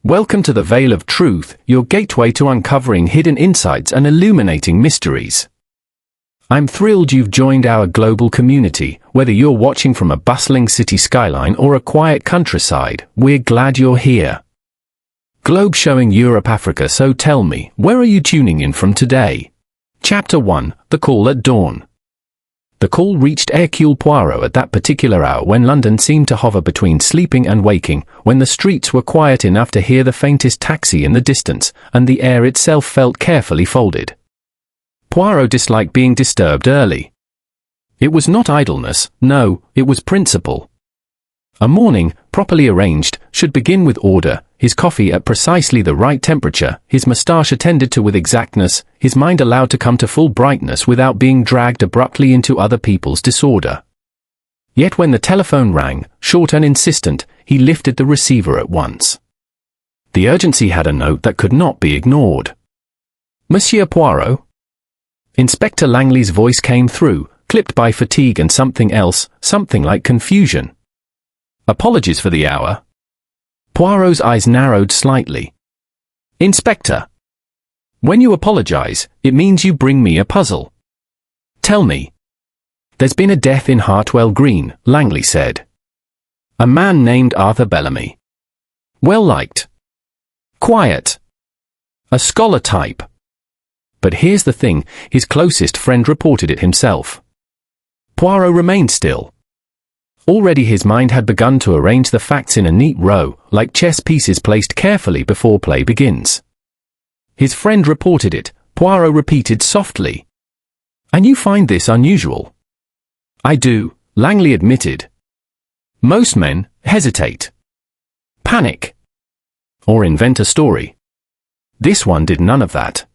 Welcome to the Veil of Truth, your gateway to uncovering hidden insights and illuminating mysteries. I'm thrilled you've joined our global community. Whether you're watching from a bustling city skyline or a quiet countryside, we're glad you're here. Globe showing Europe, Africa. So tell me, where are you tuning in from today? Chapter 1, The Call at Dawn. The call reached Hercule Poirot at that particular hour when London seemed to hover between sleeping and waking, when the streets were quiet enough to hear the faintest taxi in the distance, and the air itself felt carefully folded. Poirot disliked being disturbed early. It was not idleness, no, it was principle. A morning, properly arranged, should begin with order, his coffee at precisely the right temperature, his moustache attended to with exactness, his mind allowed to come to full brightness without being dragged abruptly into other people's disorder. Yet when the telephone rang, short and insistent, he lifted the receiver at once. The urgency had a note that could not be ignored. "Monsieur Poirot?" Inspector Langley's voice came through, clipped by fatigue and something else, something like confusion. "Apologies for the hour." Poirot's eyes narrowed slightly. "Inspector, when you apologize, it means you bring me a puzzle. Tell me." "There's been a death in Hartwell Green," Langley said. "A man named Arthur Bellamy. Well liked. Quiet. A scholar type. But here's the thing, his closest friend reported it himself." Poirot remained still. Already his mind had begun to arrange the facts in a neat row, like chess pieces placed carefully before play begins. "His friend reported it," Poirot repeated softly. "And you find this unusual?" "I do," Langley admitted. "Most men hesitate, panic, or invent a story. This one did none of that.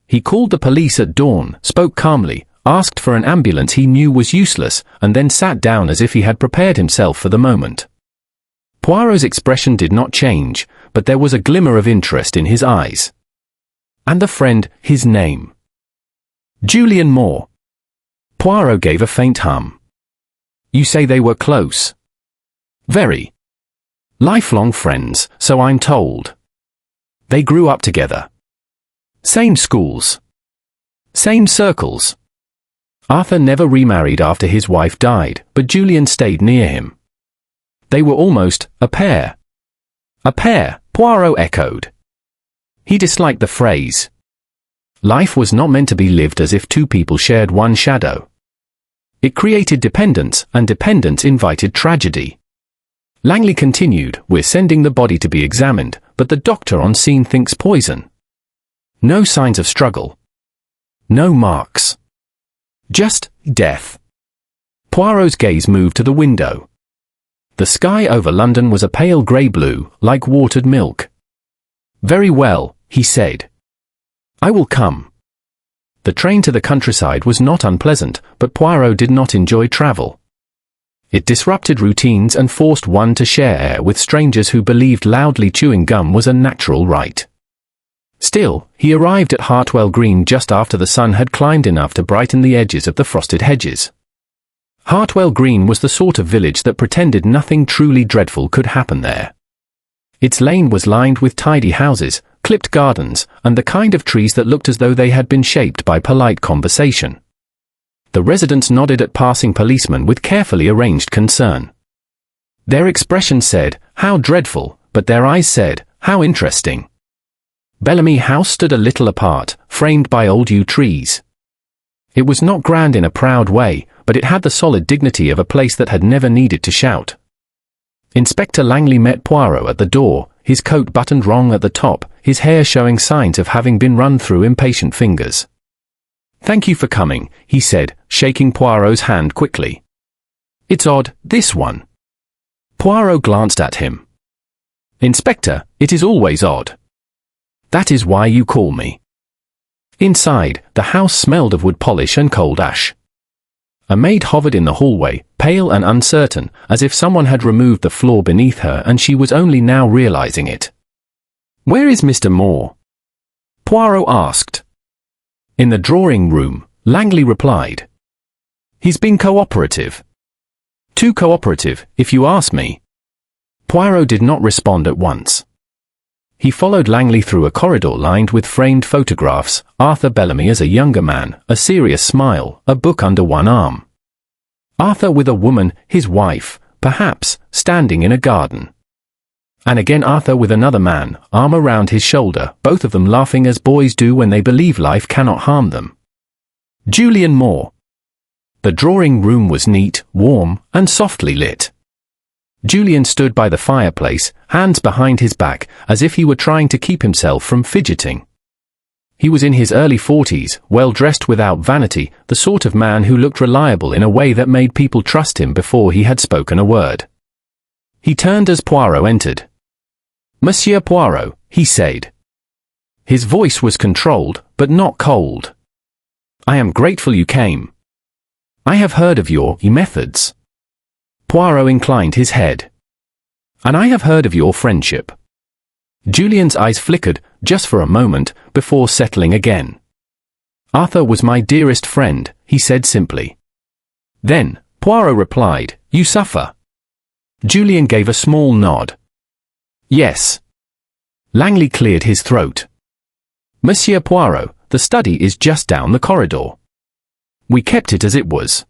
He called the police at dawn, spoke calmly, asked for an ambulance he knew was useless, and then sat down as if he had prepared himself for the moment." Poirot's expression did not change, but there was a glimmer of interest in his eyes. "And the friend, his name?" "Julian Moore." Poirot gave a faint hum. "You say they were close?" "Very. Lifelong friends, so I'm told. They grew up together. Same schools. Same circles. Arthur never remarried after his wife died, but Julian stayed near him. They were almost a pair." "A pair," Poirot echoed. He disliked the phrase. Life was not meant to be lived as if two people shared one shadow. It created dependence, and dependence invited tragedy. Langley continued, "We're sending the body to be examined, but the doctor on scene thinks poison. No signs of struggle. No marks. Just death." Poirot's gaze moved to the window. The sky over London was a pale grey blue, like watered milk. "Very well," he said. "I will come." The train to the countryside was not unpleasant, but Poirot did not enjoy travel. It disrupted routines and forced one to share air with strangers who believed loudly chewing gum was a natural right. Still, he arrived at Hartwell Green just after the sun had climbed enough to brighten the edges of the frosted hedges. Hartwell Green was the sort of village that pretended nothing truly dreadful could happen there. Its lane was lined with tidy houses, clipped gardens, and the kind of trees that looked as though they had been shaped by polite conversation. The residents nodded at passing policemen with carefully arranged concern. Their expression said, "How dreadful," but their eyes said, "How interesting." Bellamy House stood a little apart, framed by old yew trees. It was not grand in a proud way, but it had the solid dignity of a place that had never needed to shout. Inspector Langley met Poirot at the door, his coat buttoned wrong at the top, his hair showing signs of having been run through impatient fingers. "Thank you for coming," he said, shaking Poirot's hand quickly. "It's odd, this one." Poirot glanced at him. "Inspector, it is always odd. That is why you call me." Inside, the house smelled of wood polish and cold ash. A maid hovered in the hallway, pale and uncertain, as if someone had removed the floor beneath her and she was only now realizing it. "Where is Mr. Moore?" Poirot asked. "In the drawing room," Langley replied. "He's been cooperative. Too cooperative, if you ask me." Poirot did not respond at once. He followed Langley through a corridor lined with framed photographs, Arthur Bellamy as a younger man, a serious smile, a book under one arm. Arthur with a woman, his wife, perhaps, standing in a garden. And again Arthur with another man, arm around his shoulder, both of them laughing as boys do when they believe life cannot harm them. Julian Moore. The drawing room was neat, warm, and softly lit. Julian stood by the fireplace, hands behind his back, as if he were trying to keep himself from fidgeting. He was in his early 40s, well-dressed without vanity, the sort of man who looked reliable in a way that made people trust him before he had spoken a word. He turned as Poirot entered. "Monsieur Poirot," he said. His voice was controlled, but not cold. "I am grateful you came. I have heard of your methods." Poirot inclined his head. "And I have heard of your friendship." Julian's eyes flickered, just for a moment, before settling again. "Arthur was my dearest friend," he said simply. "Then," Poirot replied, "you suffer." Julian gave a small nod. "Yes." Langley cleared his throat. "Monsieur Poirot, the study is just down the corridor. We kept it as it was."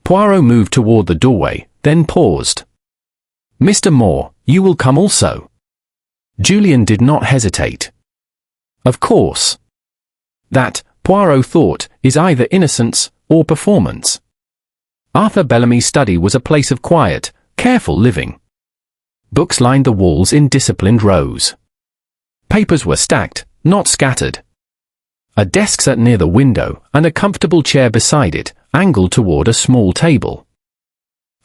Poirot moved toward the doorway, then paused. "Mr. Moore, you will come also?" Julian did not hesitate. "Of course." That, Poirot thought, is either innocence or performance. Arthur Bellamy's study was a place of quiet, careful living. Books lined the walls in disciplined rows. Papers were stacked, not scattered. A desk sat near the window, and a comfortable chair beside it, angled toward a small table.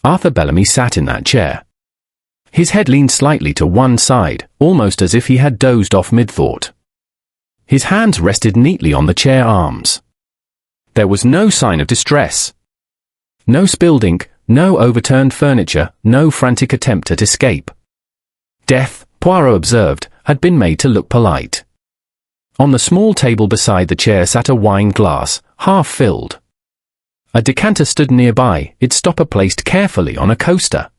Arthur Bellamy sat in that chair. His head leaned slightly to one side, almost as if he had dozed off mid-thought. His hands rested neatly on the chair arms. There was no sign of distress. No spilled ink, no overturned furniture, no frantic attempt at escape. Death, Poirot observed, had been made to look polite. On the small table beside the chair sat a wine glass, half filled. A decanter stood nearby, its stopper placed carefully on a coaster.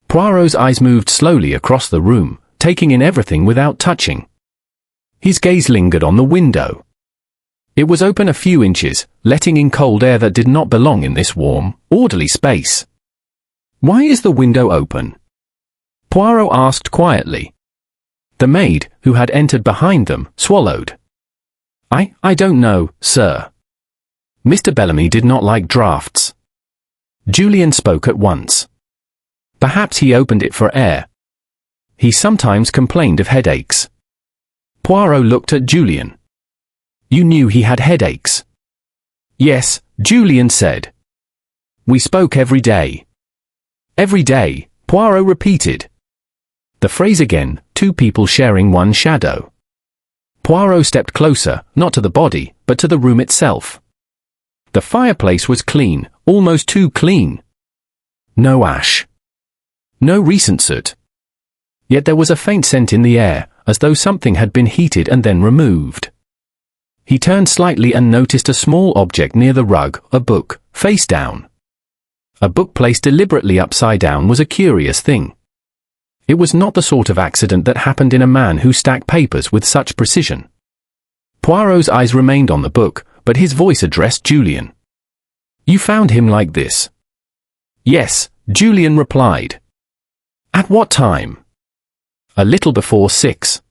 Poirot's eyes moved slowly across the room, taking in everything without touching. His gaze lingered on the window. It was open a few inches, letting in cold air that did not belong in this warm, orderly space. "Why is the window open?" Poirot asked quietly. The maid, who had entered behind them, swallowed. I don't know, sir." Mr. Bellamy did not like drafts. Julian spoke at once. Perhaps he opened it for air. He sometimes complained of headaches. Poirot looked at Julian. "You knew he had headaches?" "Yes," Julian said. "We spoke every day." "Every day," Poirot repeated. The phrase again, two people sharing one shadow. Poirot stepped closer, not to the body, but to the room itself. The fireplace was clean, almost too clean. No ash. No recent soot. Yet there was a faint scent in the air, as though something had been heated and then removed. He turned slightly and noticed a small object near the rug, a book, face down. A book placed deliberately upside down was a curious thing. It was not the sort of accident that happened in a man who stacked papers with such precision. Poirot's eyes remained on the book, but his voice addressed Julian. "You found him like this?" "Yes," Julian replied. "At what time?" "A little before 6.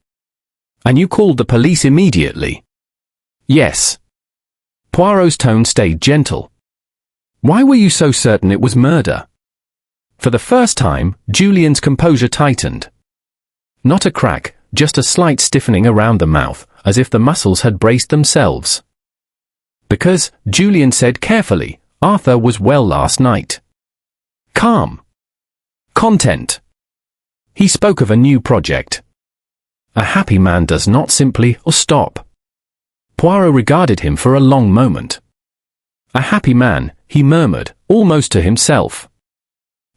"And you called the police immediately?" "Yes." Poirot's tone stayed gentle. "Why were you so certain it was murder?" For the first time, Julian's composure tightened. Not a crack, just a slight stiffening around the mouth, as if the muscles had braced themselves. "Because," Julian said carefully, "Arthur was well last night." Calm. Content. He spoke of a new project. A happy man does not simply stop. Poirot regarded him for a long moment. "A happy man," he murmured, almost to himself.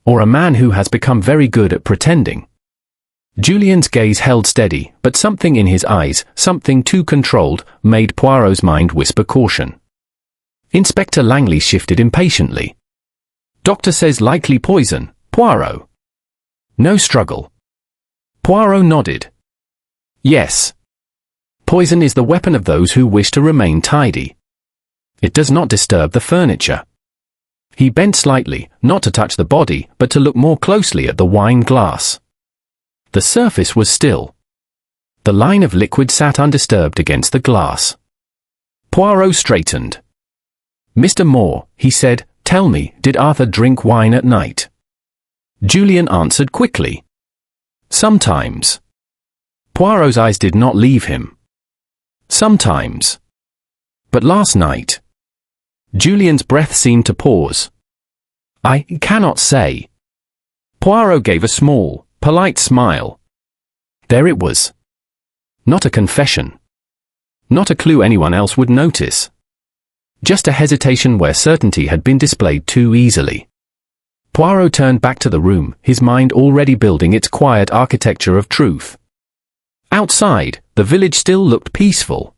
"Or a man who has become very good at pretending." Julian's gaze held steady, but something in his eyes, something too controlled, made Poirot's mind whisper caution. Inspector Langley shifted impatiently. "Doctor says likely poison, Poirot." No struggle. Poirot nodded. Yes. Poison is the weapon of those who wish to remain tidy. It does not disturb the furniture. He bent slightly, not to touch the body, but to look more closely at the wine glass. The surface was still. The line of liquid sat undisturbed against the glass. Poirot straightened. "Mr. Moore," he said, "tell me, did Arthur drink wine at night?" Julian answered quickly. "Sometimes." Poirot's eyes did not leave him. "Sometimes. But last night." Julian's breath seemed to pause. "I cannot say." Poirot gave a small, polite smile. There it was. Not a confession. Not a clue anyone else would notice. Just a hesitation where certainty had been displayed too easily. Poirot turned back to the room, his mind already building its quiet architecture of truth. Outside, the village still looked peaceful.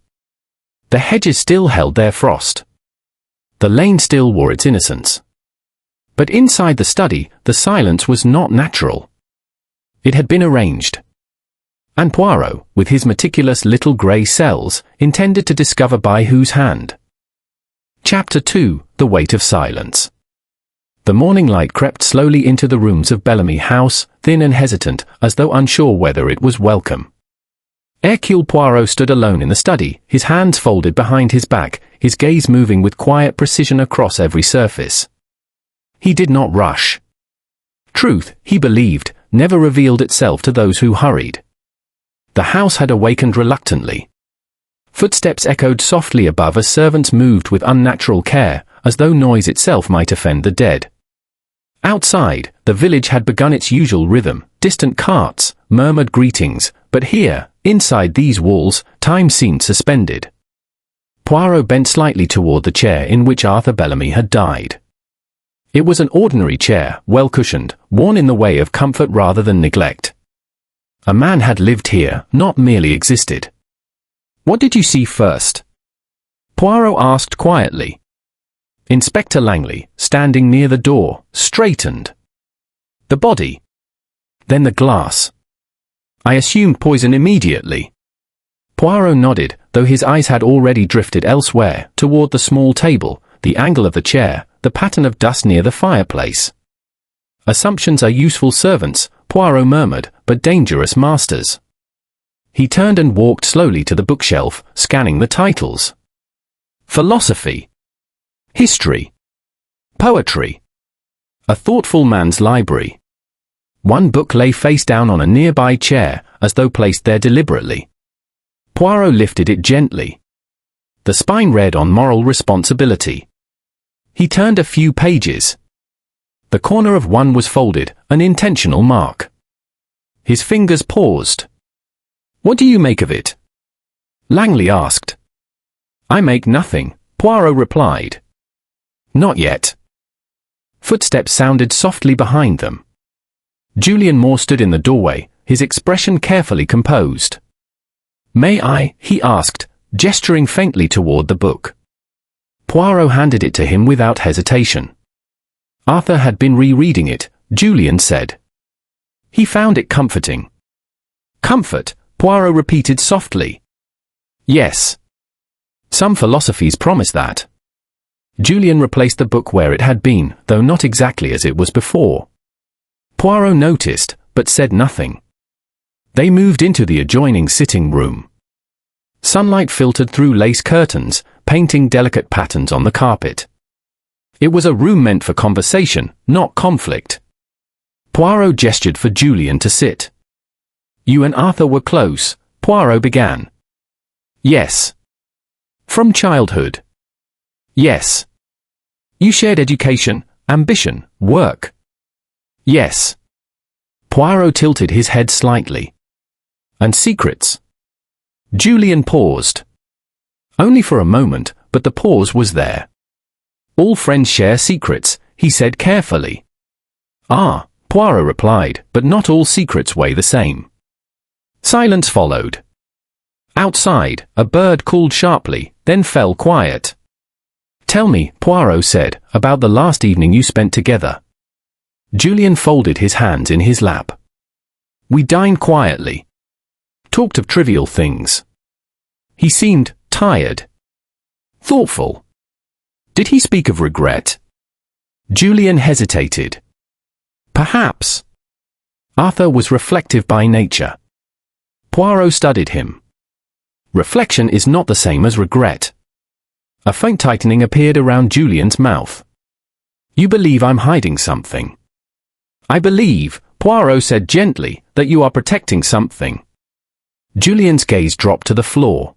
The hedges still held their frost. The lane still wore its innocence. But inside the study, the silence was not natural. It had been arranged. And Poirot, with his meticulous little grey cells, intended to discover by whose hand. Chapter 2: The Weight of Silence. The morning light crept slowly into the rooms of Bellamy House, thin and hesitant, as though unsure whether it was welcome. Hercule Poirot stood alone in the study, his hands folded behind his back, his gaze moving with quiet precision across every surface. He did not rush. Truth, he believed, never revealed itself to those who hurried. The house had awakened reluctantly. Footsteps echoed softly above as servants moved with unnatural care, as though noise itself might offend the dead. Outside, the village had begun its usual rhythm, distant carts, murmured greetings, but here, inside these walls, time seemed suspended. Poirot bent slightly toward the chair in which Arthur Bellamy had died. It was an ordinary chair, well cushioned, worn in the way of comfort rather than neglect. A man had lived here, not merely existed. "What did you see first?" Poirot asked quietly. Inspector Langley, standing near the door, straightened. "The body. Then the glass. I assumed poison immediately." Poirot nodded, though his eyes had already drifted elsewhere, toward the small table, the angle of the chair, the pattern of dust near the fireplace. "Assumptions are useful servants," Poirot murmured, "but dangerous masters." He turned and walked slowly to the bookshelf, scanning the titles. Philosophy. History. Poetry. A thoughtful man's library. One book lay face down on a nearby chair, as though placed there deliberately. Poirot lifted it gently. The spine read on moral responsibility. He turned a few pages. The corner of one was folded, an intentional mark. His fingers paused. "What do you make of it?" Langley asked. "I make nothing," Poirot replied. "Not yet." Footsteps sounded softly behind them. Julian Moore stood in the doorway, his expression carefully composed. "May I?" he asked, gesturing faintly toward the book. Poirot handed it to him without hesitation. Arthur had been rereading it, Julian said. He found it comforting. "Comfort," Poirot repeated softly. "Yes. Some philosophies promise that." Julian replaced the book where it had been, though not exactly as it was before. Poirot noticed, but said nothing. They moved into the adjoining sitting room. Sunlight filtered through lace curtains, painting delicate patterns on the carpet. It was a room meant for conversation, not conflict. Poirot gestured for Julian to sit. "You and Arthur were close," Poirot began. "Yes." "From childhood?" "Yes." "You shared education, ambition, work?" "Yes." Poirot tilted his head slightly. "And secrets?" Julian paused. Only for a moment, but the pause was there. "All friends share secrets," he said carefully. "Ah," Poirot replied, "but not all secrets weigh the same." Silence followed. Outside, a bird called sharply, then fell quiet. "Tell me," Poirot said, "about the last evening you spent together." Julian folded his hands in his lap. "We dined quietly." talked of trivial things. He seemed tired. Thoughtful. Did he speak of regret? Julian hesitated. Perhaps. Arthur was reflective by nature. Poirot studied him. Reflection is not the same as regret. A faint tightening appeared around Julian's mouth. You believe I'm hiding something. I believe, Poirot said gently, that you are protecting something. Julian's gaze dropped to the floor.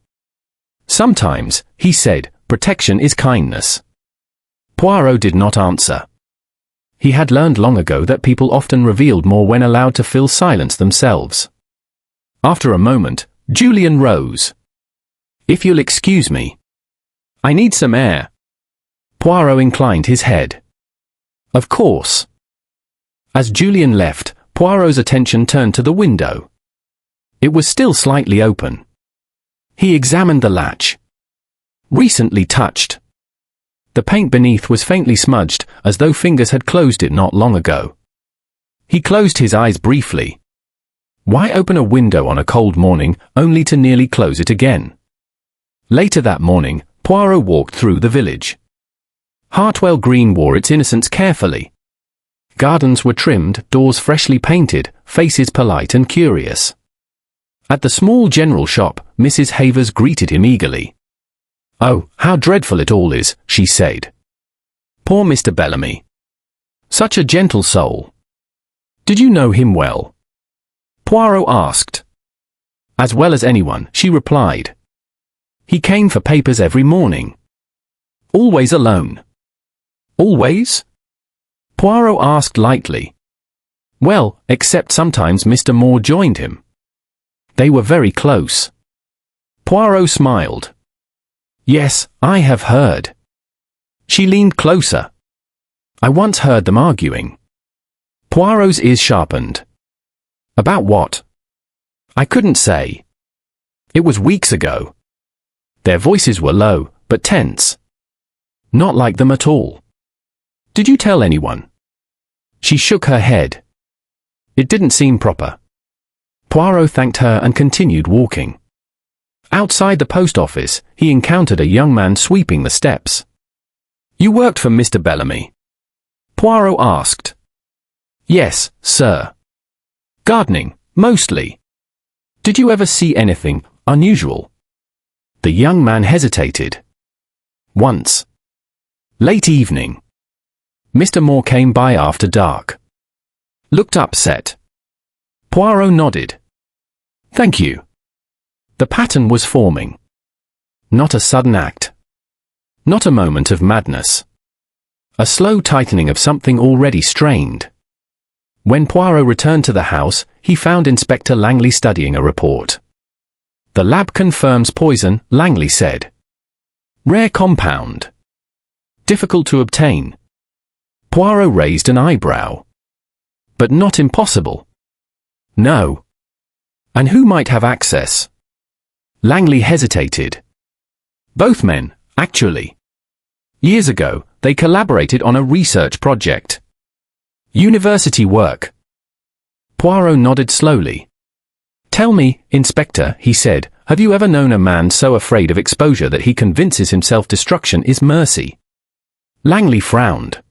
Sometimes, he said, protection is kindness. Poirot did not answer. He had learned long ago that people often revealed more when allowed to fill silence themselves. After a moment, Julian rose. If you'll excuse me. I need some air. Poirot inclined his head. Of course. As Julian left, Poirot's attention turned to the window. It was still slightly open. He examined the latch. Recently touched. The paint beneath was faintly smudged, as though fingers had closed it not long ago. He closed his eyes briefly. Why open a window on a cold morning, only to nearly close it again? Later that morning, Poirot walked through the village. Hartwell Green wore its innocence carefully. Gardens were trimmed, doors freshly painted, faces polite and curious. At the small general shop, Mrs. Havers greeted him eagerly. Oh, how dreadful it all is, she said. Poor Mr. Bellamy. Such a gentle soul. Did you know him well? Poirot asked. As well as anyone, she replied. He came for papers every morning. Always alone. Always? Poirot asked lightly. Well, except sometimes Mr. Moore joined him. They were very close. Poirot smiled. Yes, I have heard. She leaned closer. I once heard them arguing. Poirot's ears sharpened. About what? I couldn't say. It was weeks ago. Their voices were low, but tense. Not like them at all. Did you tell anyone? She shook her head. It didn't seem proper. Poirot thanked her and continued walking. Outside the post office, he encountered a young man sweeping the steps. You worked for Mr. Bellamy? Poirot asked. Yes, sir. Gardening, mostly. Did you ever see anything unusual? The young man hesitated. Once. Late evening. Mr. Moore came by after dark. Looked upset. Poirot nodded. Thank you. The pattern was forming. Not a sudden act. Not a moment of madness. A slow tightening of something already strained. When Poirot returned to the house, he found Inspector Langley studying a report. The lab confirms poison, Langley said. Rare compound. Difficult to obtain. Poirot raised an eyebrow. But not impossible. No. And who might have access? Langley hesitated. Both men, actually. Years ago, they collaborated on a research project. University work. Poirot nodded slowly. Tell me, Inspector, he said, have you ever known a man so afraid of exposure that he convinces himself destruction is mercy? Langley frowned.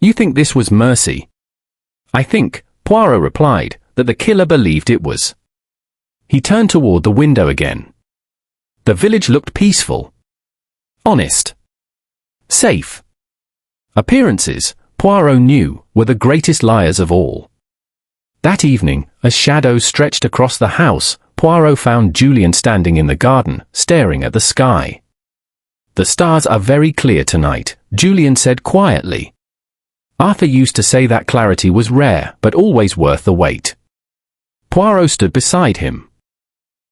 You think this was mercy? I think, Poirot replied, that the killer believed it was. He turned toward the window again. The village looked peaceful. Honest. Safe. Appearances, Poirot knew, were the greatest liars of all. That evening, as shadows stretched across the house, Poirot found Julian standing in the garden, staring at the sky. The stars are very clear tonight, Julian said quietly. Arthur used to say that clarity was rare, but always worth the wait. Poirot stood beside him.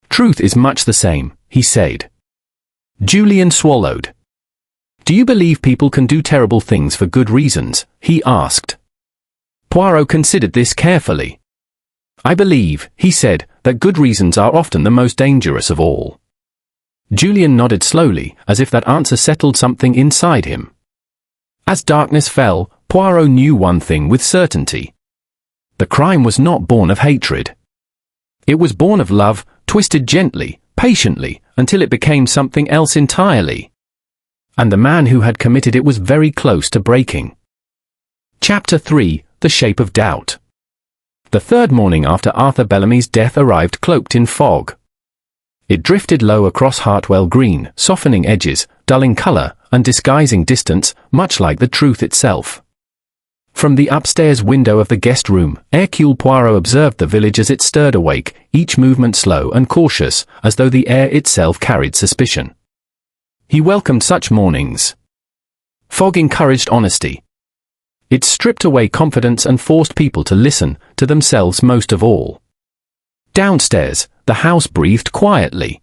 Truth is much the same, he said. Julian swallowed. Do you believe people can do terrible things for good reasons? He asked. Poirot considered this carefully. I believe, he said, that good reasons are often the most dangerous of all. Julian nodded slowly, as if that answer settled something inside him. As darkness fell, Poirot knew one thing with certainty. The crime was not born of hatred. It was born of love, twisted gently, patiently, until it became something else entirely. And the man who had committed it was very close to breaking. Chapter 3: The Shape of Doubt. The third morning after Arthur Bellamy's death arrived cloaked in fog. It drifted low across Hartwell Green, softening edges, dulling colour, and disguising distance, much like the truth itself. From the upstairs window of the guest room, Hercule Poirot observed the village as it stirred awake, each movement slow and cautious, as though the air itself carried suspicion. He welcomed such mornings. Fog encouraged honesty. It stripped away confidence and forced people to listen to themselves most of all. Downstairs, the house breathed quietly.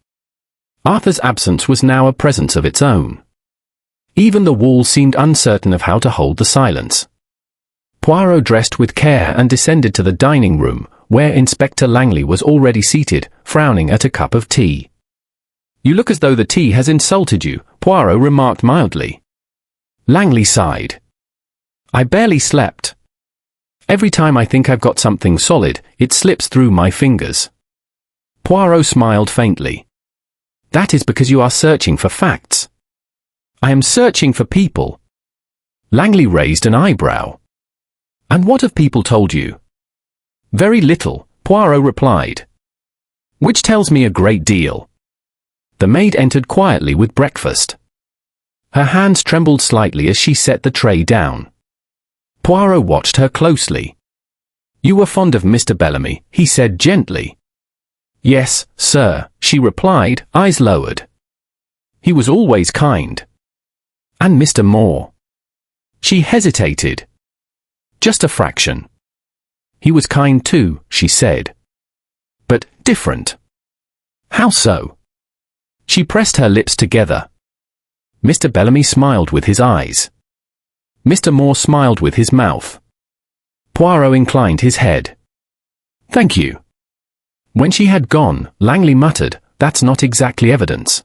Arthur's absence was now a presence of its own. Even the walls seemed uncertain of how to hold the silence. Poirot dressed with care and descended to the dining room, where Inspector Langley was already seated, frowning at a cup of tea. "You look as though the tea has insulted you," Poirot remarked mildly. Langley sighed. "I barely slept. Every time I think I've got something solid, it slips through my fingers." Poirot smiled faintly. "That is because you are searching for facts." "I am searching for people." Langley raised an eyebrow. "And what have people told you?" "Very little," Poirot replied. "Which tells me a great deal." The maid entered quietly with breakfast. Her hands trembled slightly as she set the tray down. Poirot watched her closely. "You were fond of Mr. Bellamy," he said gently. "Yes, sir," she replied, eyes lowered. "He was always kind." "And Mr. Moore?" She hesitated. "Just a fraction." "He was kind too," she said. "But different." "How so?" She pressed her lips together. Mr. Bellamy smiled with his eyes. Mr. Moore smiled with his mouth. Poirot inclined his head. "Thank you." When she had gone, Langley muttered, "That's not exactly evidence."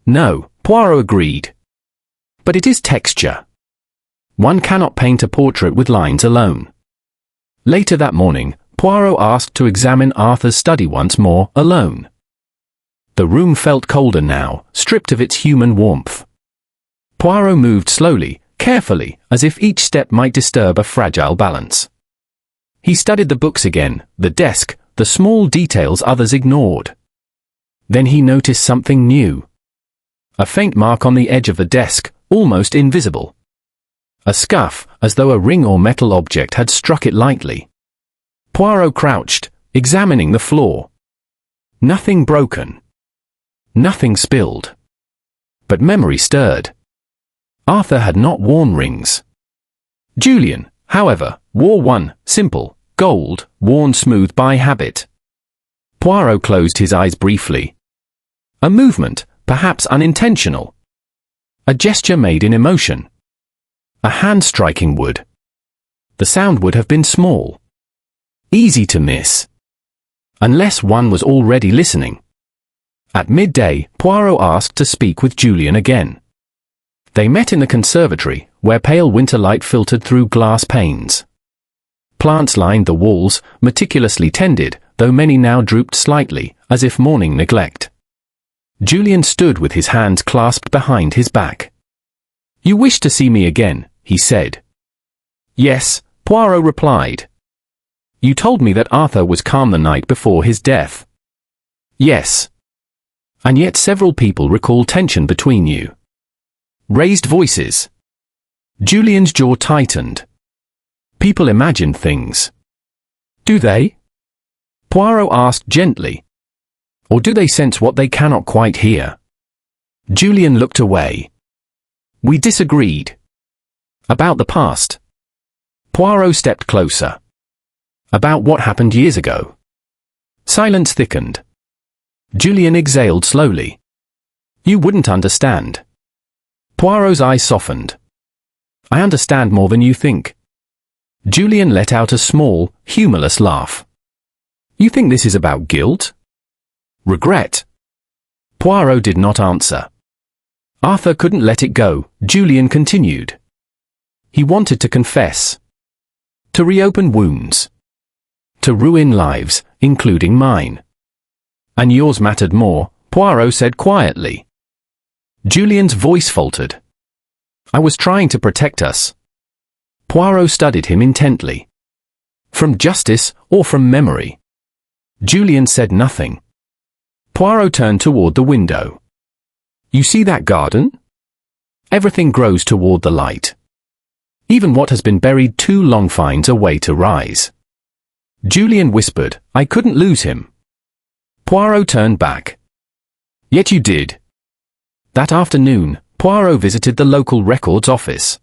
"No," Poirot agreed. "But it is texture. One cannot paint a portrait with lines alone." Later that morning, Poirot asked to examine Arthur's study once more, alone. The room felt colder now, stripped of its human warmth. Poirot moved slowly, carefully, as if each step might disturb a fragile balance. He studied the books again, the desk, the small details others ignored. Then he noticed something new. A faint mark on the edge of the desk, almost invisible. A scuff, as though a ring or metal object had struck it lightly. Poirot crouched, examining the floor. Nothing broken. Nothing spilled. But memory stirred. Arthur had not worn rings. Julian, however, wore one, simple, gold, worn smooth by habit. Poirot closed his eyes briefly. A movement, perhaps unintentional. A gesture made in emotion. A hand striking wood. The sound would have been small. Easy to miss. Unless one was already listening. At midday, Poirot asked to speak with Julian again. They met in the conservatory, where pale winter light filtered through glass panes. Plants lined the walls, meticulously tended, though many now drooped slightly, as if mourning neglect. Julian stood with his hands clasped behind his back. "You wish to see me again," he said. "Yes," Poirot replied. "You told me that Arthur was calm the night before his death." "Yes." "And yet several people recall tension between you." Raised voices. Julian's jaw tightened. "People imagine things." "Do they?" Poirot asked gently. "Or do they sense what they cannot quite hear?" Julian looked away. "We disagreed." "About the past?" Poirot stepped closer. "About what happened years ago?" Silence thickened. Julian exhaled slowly. "You wouldn't understand." Poirot's eyes softened. "I understand more than you think." Julian let out a small, humorless laugh. "You think this is about guilt? Regret?" Poirot did not answer. Arthur couldn't let it go, Julian continued. He wanted to confess. To reopen wounds. To ruin lives, including mine. And yours mattered more, Poirot said quietly. Julian's voice faltered. I was trying to protect us. Poirot studied him intently. From justice or from memory? Julian said nothing. Poirot turned toward the window. You see that garden? Everything grows toward the light. Even what has been buried too long finds a way to rise. Julian whispered, I couldn't lose him. Poirot turned back. Yet you did. That afternoon, Poirot visited the local records office.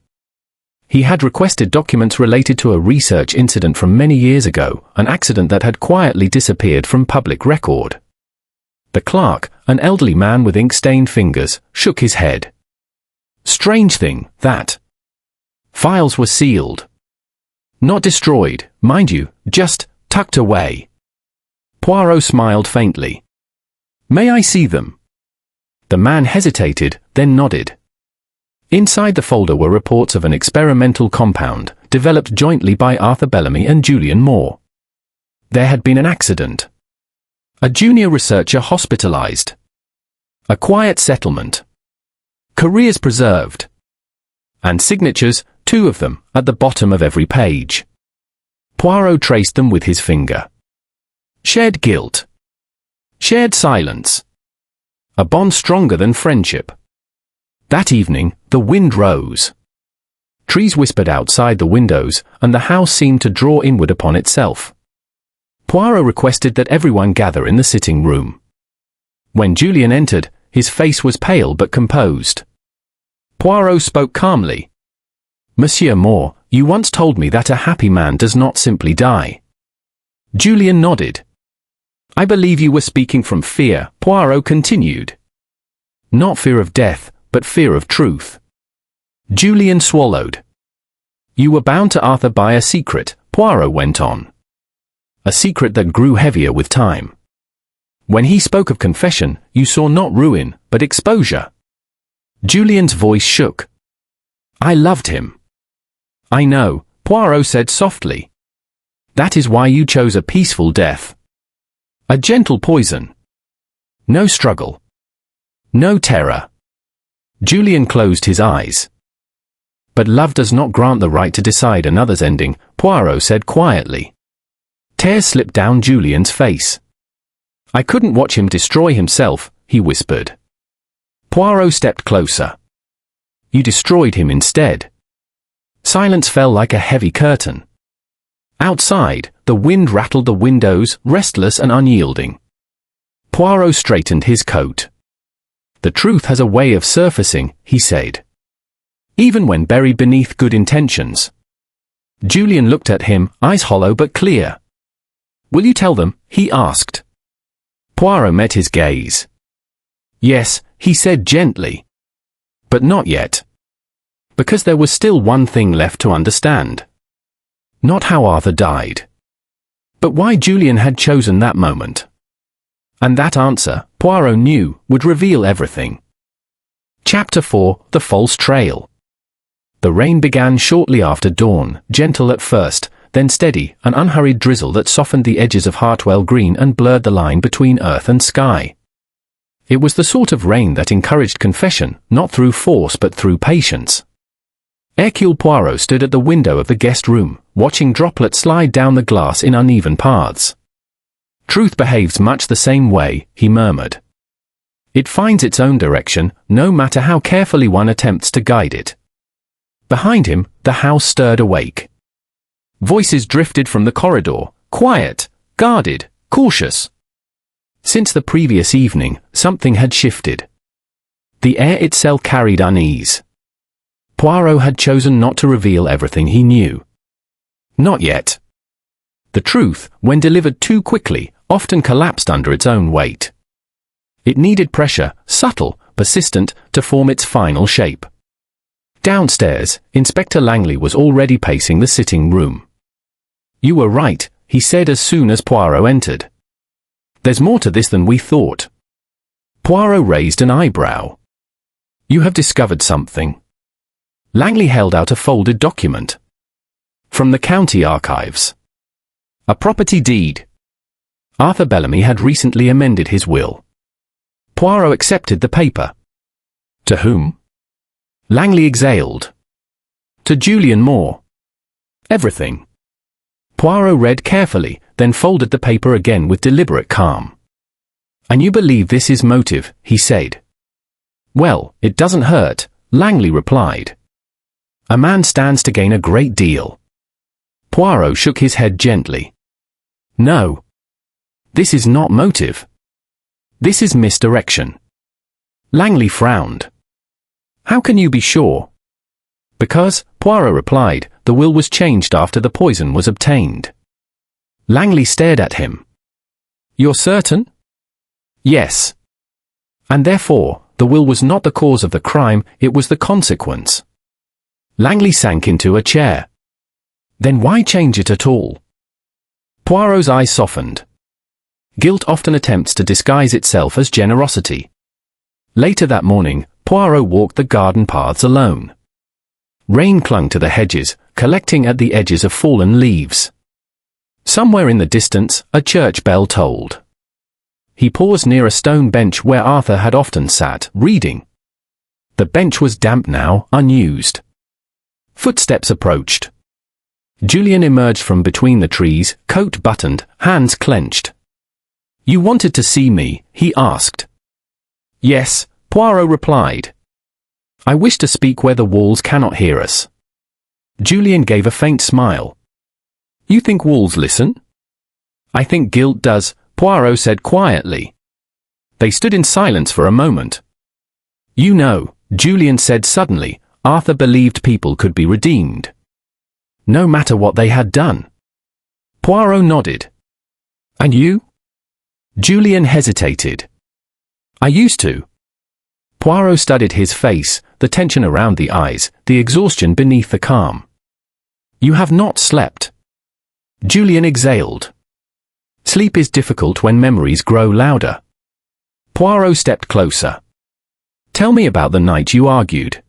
He had requested documents related to a research incident from many years ago, an accident that had quietly disappeared from public record. The clerk, an elderly man with ink-stained fingers, shook his head. Strange thing, that. Files were sealed. Not destroyed, mind you, just tucked away. Poirot smiled faintly. May I see them? The man hesitated, then nodded. Inside the folder were reports of an experimental compound, developed jointly by Arthur Bellamy and Julian Moore. There had been an accident. A junior researcher hospitalized. A quiet settlement. Careers preserved. And signatures, 2 of them, at the bottom of every page. Poirot traced them with his finger. Shared guilt. Shared silence. A bond stronger than friendship. That evening, the wind rose. Trees whispered outside the windows, and the house seemed to draw inward upon itself. Poirot requested that everyone gather in the sitting room. When Julian entered, his face was pale but composed. Poirot spoke calmly. Monsieur Moore, you once told me that a happy man does not simply die. Julian nodded. I believe you were speaking from fear, Poirot continued. Not fear of death, but fear of truth. Julian swallowed. You were bound to Arthur by a secret, Poirot went on. A secret that grew heavier with time. When he spoke of confession, you saw not ruin, but exposure. Julian's voice shook. I loved him. I know, Poirot said softly. That is why you chose a peaceful death. A gentle poison. No struggle. No terror. Julian closed his eyes. But love does not grant the right to decide another's ending, Poirot said quietly. Tears slipped down Julian's face. I couldn't watch him destroy himself, he whispered. Poirot stepped closer. You destroyed him instead. Silence fell like a heavy curtain. Outside, the wind rattled the windows, restless and unyielding. Poirot straightened his coat. The truth has a way of surfacing, he said. Even when buried beneath good intentions. Julian looked at him, eyes hollow but clear. Will you tell them? He asked. Poirot met his gaze. Yes, he said gently. But not yet. Because there was still one thing left to understand. Not how Arthur died. But why Julian had chosen that moment. And that answer, Poirot knew, would reveal everything. Chapter 4, The False Trail. The rain began shortly after dawn, gentle at first, then steady, an unhurried drizzle that softened the edges of Hartwell Green and blurred the line between earth and sky. It was the sort of rain that encouraged confession, not through force but through patience. Hercule Poirot stood at the window of the guest room, watching droplets slide down the glass in uneven paths. Truth behaves much the same way, he murmured. It finds its own direction, no matter how carefully one attempts to guide it. Behind him, the house stirred awake. Voices drifted from the corridor, quiet, guarded, cautious. Since the previous evening, something had shifted. The air itself carried unease. Poirot had chosen not to reveal everything he knew. Not yet. The truth, when delivered too quickly, often collapsed under its own weight. It needed pressure, subtle, persistent, to form its final shape. Downstairs, Inspector Langley was already pacing the sitting room. You were right, he said as soon as Poirot entered. There's more to this than we thought. Poirot raised an eyebrow. You have discovered something. Langley held out a folded document. From the county archives. A property deed. Arthur Bellamy had recently amended his will. Poirot accepted the paper. To whom? Langley exhaled. To Julian Moore. Everything. Poirot read carefully, then folded the paper again with deliberate calm. And you believe this is motive, he said. Well, it doesn't hurt, Langley replied. A man stands to gain a great deal. Poirot shook his head gently. No. This is not motive. This is misdirection. Langley frowned. How can you be sure? Because, Poirot replied, the will was changed after the poison was obtained. Langley stared at him. You're certain? Yes. And therefore, the will was not the cause of the crime, it was the consequence. Langley sank into a chair. Then why change it at all? Poirot's eyes softened. Guilt often attempts to disguise itself as generosity. Later that morning, Poirot walked the garden paths alone. Rain clung to the hedges, collecting at the edges of fallen leaves. Somewhere in the distance, a church bell tolled. He paused near a stone bench where Arthur had often sat, reading. The bench was damp now, unused. Footsteps approached. Julian emerged from between the trees, coat buttoned, hands clenched. You wanted to see me, he asked. Yes, Poirot replied. I wish to speak where the walls cannot hear us. Julian gave a faint smile. You think walls listen? I think guilt does, Poirot said quietly. They stood in silence for a moment. You know, Julian said suddenly, Arthur believed people could be redeemed. No matter what they had done. Poirot nodded. And you? Julian hesitated. I used to. Poirot studied his face, the tension around the eyes, the exhaustion beneath the calm. You have not slept. Julian exhaled. Sleep is difficult when memories grow louder. Poirot stepped closer. Tell me about the night you argued.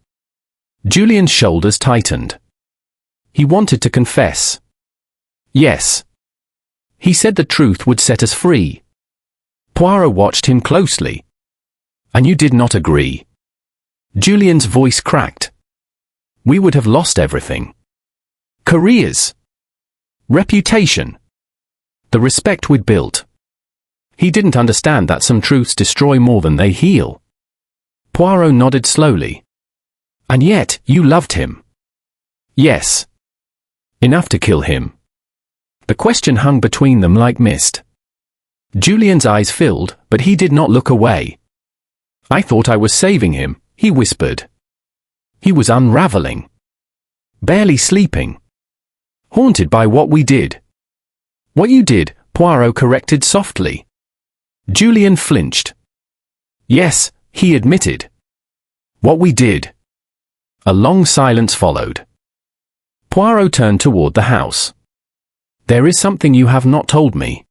Julian's shoulders tightened. He wanted to confess. Yes. He said the truth would set us free. Poirot watched him closely. And you did not agree. Julian's voice cracked. We would have lost everything. Careers. Reputation. The respect we'd built. He didn't understand that some truths destroy more than they heal. Poirot nodded slowly. And yet, you loved him. Yes. Enough to kill him. The question hung between them like mist. Julian's eyes filled, but he did not look away. I thought I was saving him, he whispered. He was unraveling. Barely sleeping. Haunted by what we did. What you did, Poirot corrected softly. Julian flinched. Yes, he admitted. What we did. A long silence followed. Poirot turned toward the house. There is something you have not told me.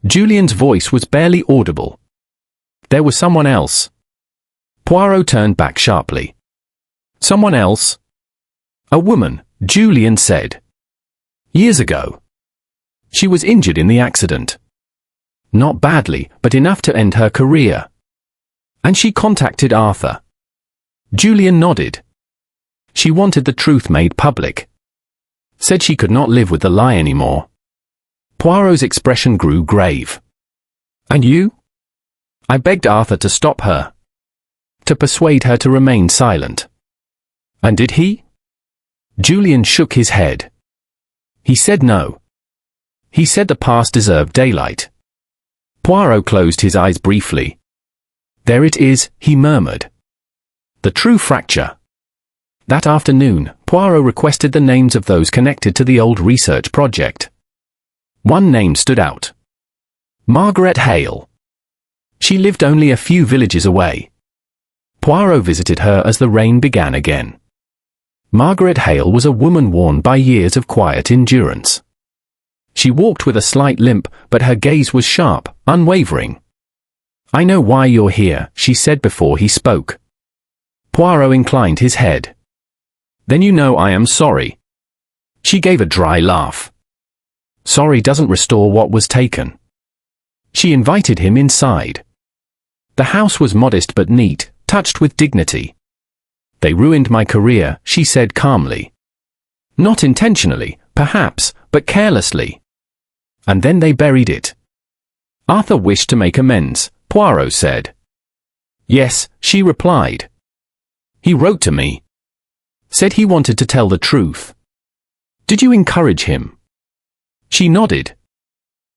Julian's voice was barely audible. There was someone else. Poirot turned back sharply. Someone else? A woman, Julian said. Years ago. She was injured in the accident. Not badly, but enough to end her career. And she contacted Arthur. Julian nodded. She wanted the truth made public. Said she could not live with the lie anymore. Poirot's expression grew grave. And you? I begged Arthur to stop her. To persuade her to remain silent. And did he? Julian shook his head. He said no. He said the past deserved daylight. Poirot closed his eyes briefly. There it is, he murmured. The true fracture. That afternoon, Poirot requested the names of those connected to the old research project. One name stood out. Margaret Hale. She lived only a few villages away. Poirot visited her as the rain began again. Margaret Hale was a woman worn by years of quiet endurance. She walked with a slight limp, but her gaze was sharp, unwavering. I know why you're here, she said before he spoke. Poirot inclined his head. Then you know I am sorry. She gave a dry laugh. Sorry doesn't restore what was taken. She invited him inside. The house was modest but neat, touched with dignity. They ruined my career, she said calmly. Not intentionally, perhaps, but carelessly. And then they buried it. Arthur wished to make amends, Poirot said. Yes, she replied. He wrote to me. Said he wanted to tell the truth. Did you encourage him? She nodded.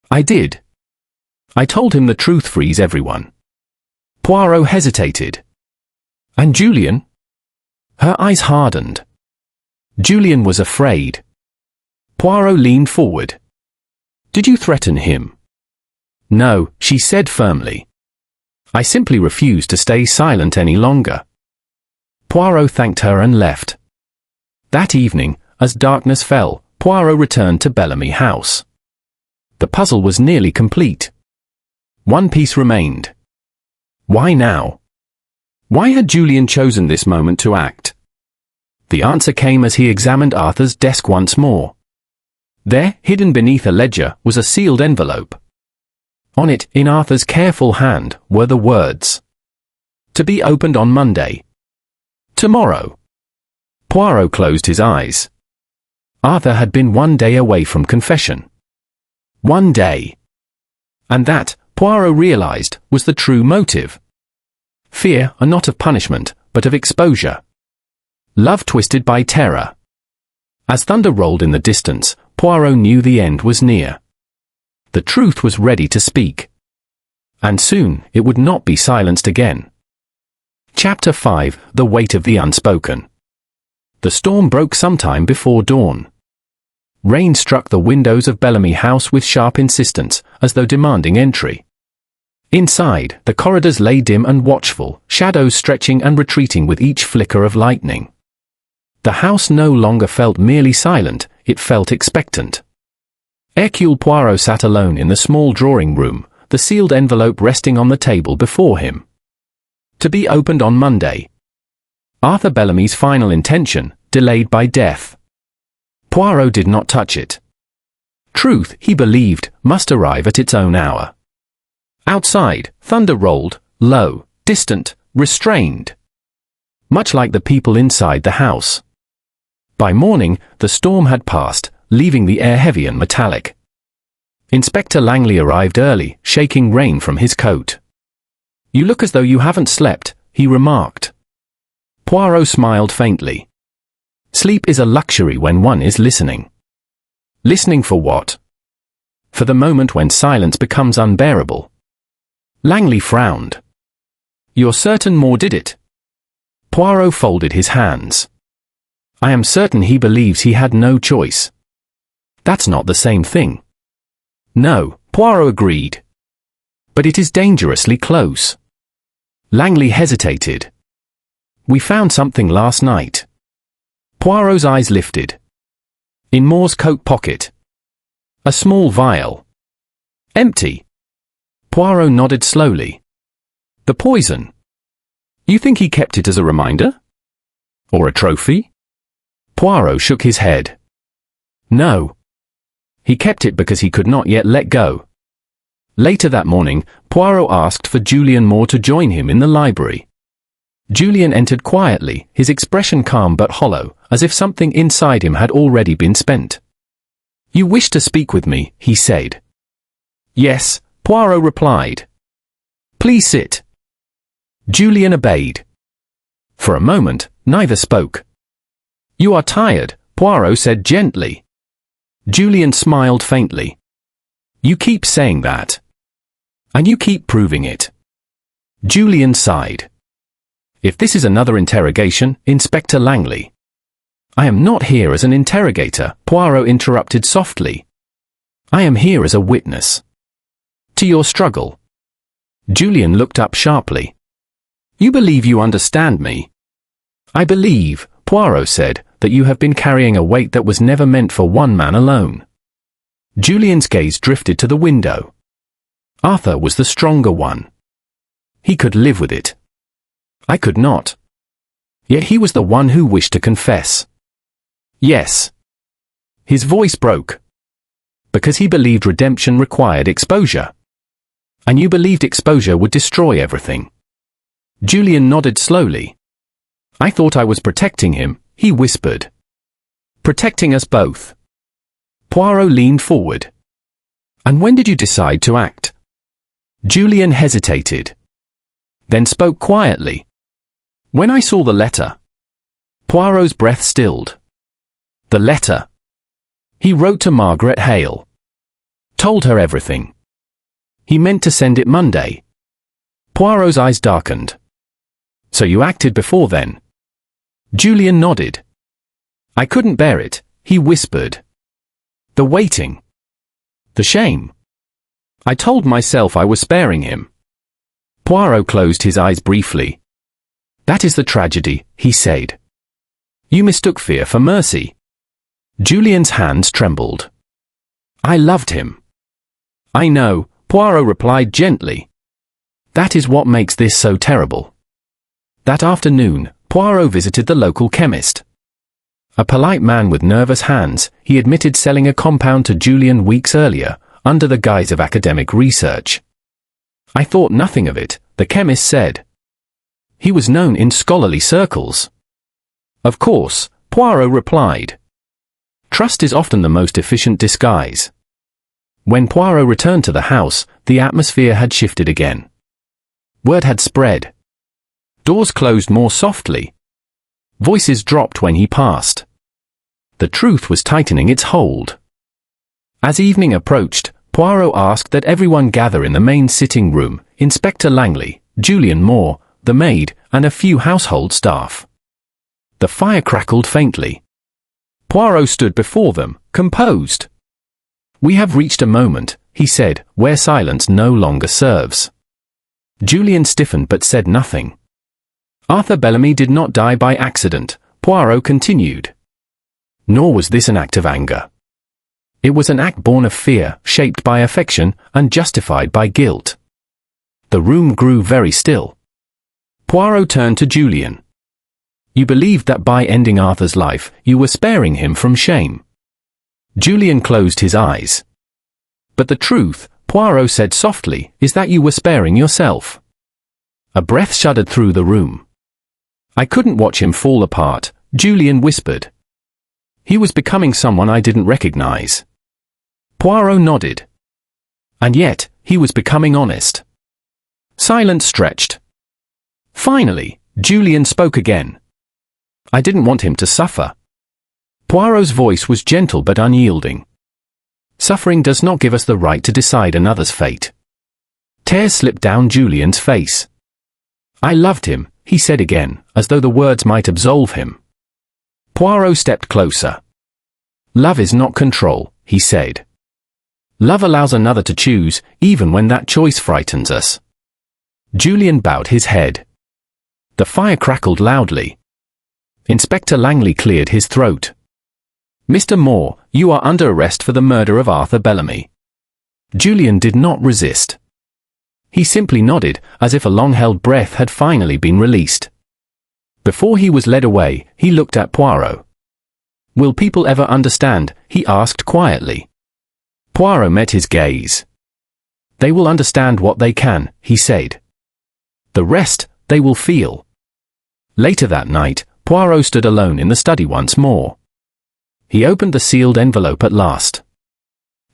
I did. I told him the truth frees everyone. Poirot hesitated. And Julian? Her eyes hardened. Julian was afraid. Poirot leaned forward. Did you threaten him? No, she said firmly. I simply refused to stay silent any longer. Poirot thanked her and left. That evening, as darkness fell, Poirot returned to Bellamy House. The puzzle was nearly complete. One piece remained. Why now? Why had Julian chosen this moment to act? The answer came as he examined Arthur's desk once more. There, hidden beneath a ledger, was a sealed envelope. On it, in Arthur's careful hand, were the words, "To be opened on Monday. Tomorrow." Poirot closed his eyes. Arthur had been 1 day away from confession. 1 day. And that, Poirot realized, was the true motive. Fear, not of punishment, but of exposure. Love twisted by terror. As thunder rolled in the distance, Poirot knew the end was near. The truth was ready to speak. And soon, it would not be silenced again. Chapter 5: The Weight of the Unspoken. The storm broke sometime before dawn. Rain struck the windows of Bellamy House with sharp insistence, as though demanding entry. Inside, the corridors lay dim and watchful, shadows stretching and retreating with each flicker of lightning. The house no longer felt merely silent, it felt expectant. Hercule Poirot sat alone in the small drawing room, the sealed envelope resting on the table before him. To be opened on Monday. Arthur Bellamy's final intention, delayed by death. Poirot did not touch it. Truth, he believed, must arrive at its own hour. Outside, thunder rolled, low, distant, restrained. Much like the people inside the house. By morning, the storm had passed, leaving the air heavy and metallic. Inspector Langley arrived early, shaking rain from his coat. "You look as though you haven't slept," he remarked. Poirot smiled faintly. Sleep is a luxury when one is listening. Listening for what? For the moment when silence becomes unbearable. Langley frowned. "You're certain Moore did it?" Poirot folded his hands. "I am certain he believes he had no choice." "That's not the same thing." "No," Poirot agreed. "But it is dangerously close." Langley hesitated. "We found something last night." Poirot's eyes lifted. "In Moore's coat pocket." "A small vial." "Empty." Poirot nodded slowly. "The poison. You think he kept it as a reminder? Or a trophy?" Poirot shook his head. "No. He kept it because he could not yet let go." Later that morning, Poirot asked for Julian Moore to join him in the library. Julian entered quietly, his expression calm but hollow, as if something inside him had already been spent. "You wish to speak with me," he said. "Yes," Poirot replied. "Please sit." Julian obeyed. For a moment, neither spoke. "You are tired," Poirot said gently. Julian smiled faintly. "You keep saying that. And you keep proving it." Julian sighed. "If this is another interrogation, Inspector Langley." "I am not here as an interrogator," Poirot interrupted softly. "I am here as a witness. To your struggle." Julian looked up sharply. "You believe you understand me?" "I believe," Poirot said, "that you have been carrying a weight that was never meant for one man alone." Julian's gaze drifted to the window. Arthur was the stronger one. He could live with it. I could not. Yet he was the one who wished to confess. Yes. His voice broke. Because he believed redemption required exposure. And you believed exposure would destroy everything. Julian nodded slowly. I thought I was protecting him, he whispered. Protecting us both. Poirot leaned forward. And when did you decide to act? Julian hesitated. Then spoke quietly. When I saw the letter. Poirot's breath stilled. The letter. He wrote to Margaret Hale. Told her everything. He meant to send it Monday. Poirot's eyes darkened. So you acted before then? Julian nodded. I couldn't bear it, he whispered. The waiting. The shame. I told myself I was sparing him. Poirot closed his eyes briefly. That is the tragedy, he said. You mistook fear for mercy. Julian's hands trembled. I loved him. I know, Poirot replied gently. That is what makes this so terrible. That afternoon, Poirot visited the local chemist. A polite man with nervous hands, he admitted selling a compound to Julian weeks earlier, under the guise of academic research. I thought nothing of it, the chemist said. He was known in scholarly circles. Of course, Poirot replied. Trust is often the most efficient disguise. When Poirot returned to the house, the atmosphere had shifted again. Word had spread. Doors closed more softly. Voices dropped when he passed. The truth was tightening its hold. As evening approached, Poirot asked that everyone gather in the main sitting room, Inspector Langley, Julian Moore, the maid, and a few household staff. The fire crackled faintly. Poirot stood before them, composed. We have reached a moment, he said, where silence no longer serves. Julian stiffened but said nothing. Arthur Bellamy did not die by accident, Poirot continued. Nor was this an act of anger. It was an act born of fear, shaped by affection, and justified by guilt. The room grew very still. Poirot turned to Julian. You believed that by ending Arthur's life, you were sparing him from shame. Julian closed his eyes. But the truth, Poirot said softly, is that you were sparing yourself. A breath shuddered through the room. I couldn't watch him fall apart, Julian whispered. He was becoming someone I didn't recognize. Poirot nodded. And yet, he was becoming honest. Silence stretched. Finally, Julian spoke again. I didn't want him to suffer. Poirot's voice was gentle but unyielding. Suffering does not give us the right to decide another's fate. Tears slipped down Julian's face. I loved him, he said again, as though the words might absolve him. Poirot stepped closer. Love is not control, he said. Love allows another to choose, even when that choice frightens us. Julian bowed his head. The fire crackled loudly. Inspector Langley cleared his throat. Mr. Moore, you are under arrest for the murder of Arthur Bellamy. Julian did not resist. He simply nodded, as if a long-held breath had finally been released. Before he was led away, he looked at Poirot. Will people ever understand? He asked quietly. Poirot met his gaze. They will understand what they can, he said. The rest, they will feel. Later that night, Poirot stood alone in the study once more. He opened the sealed envelope at last.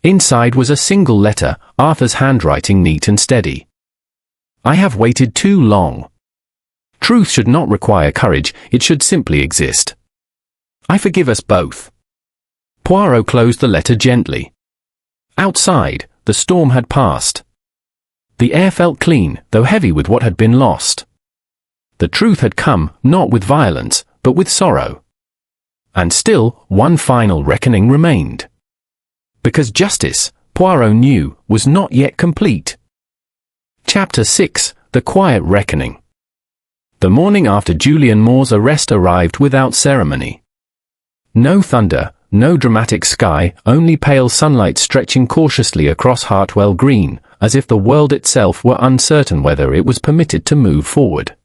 Inside was a single letter, Arthur's handwriting neat and steady. I have waited too long. Truth should not require courage, it should simply exist. I forgive us both. Poirot closed the letter gently. Outside, the storm had passed. The air felt clean, though heavy with what had been lost. The truth had come, not with violence, but with sorrow. And still, one final reckoning remained. Because justice, Poirot knew, was not yet complete. Chapter 6, The Quiet Reckoning. The morning after Julian Moore's arrest arrived without ceremony. No thunder, no dramatic sky, only pale sunlight stretching cautiously across Hartwell Green, as if the world itself were uncertain whether it was permitted to move forward.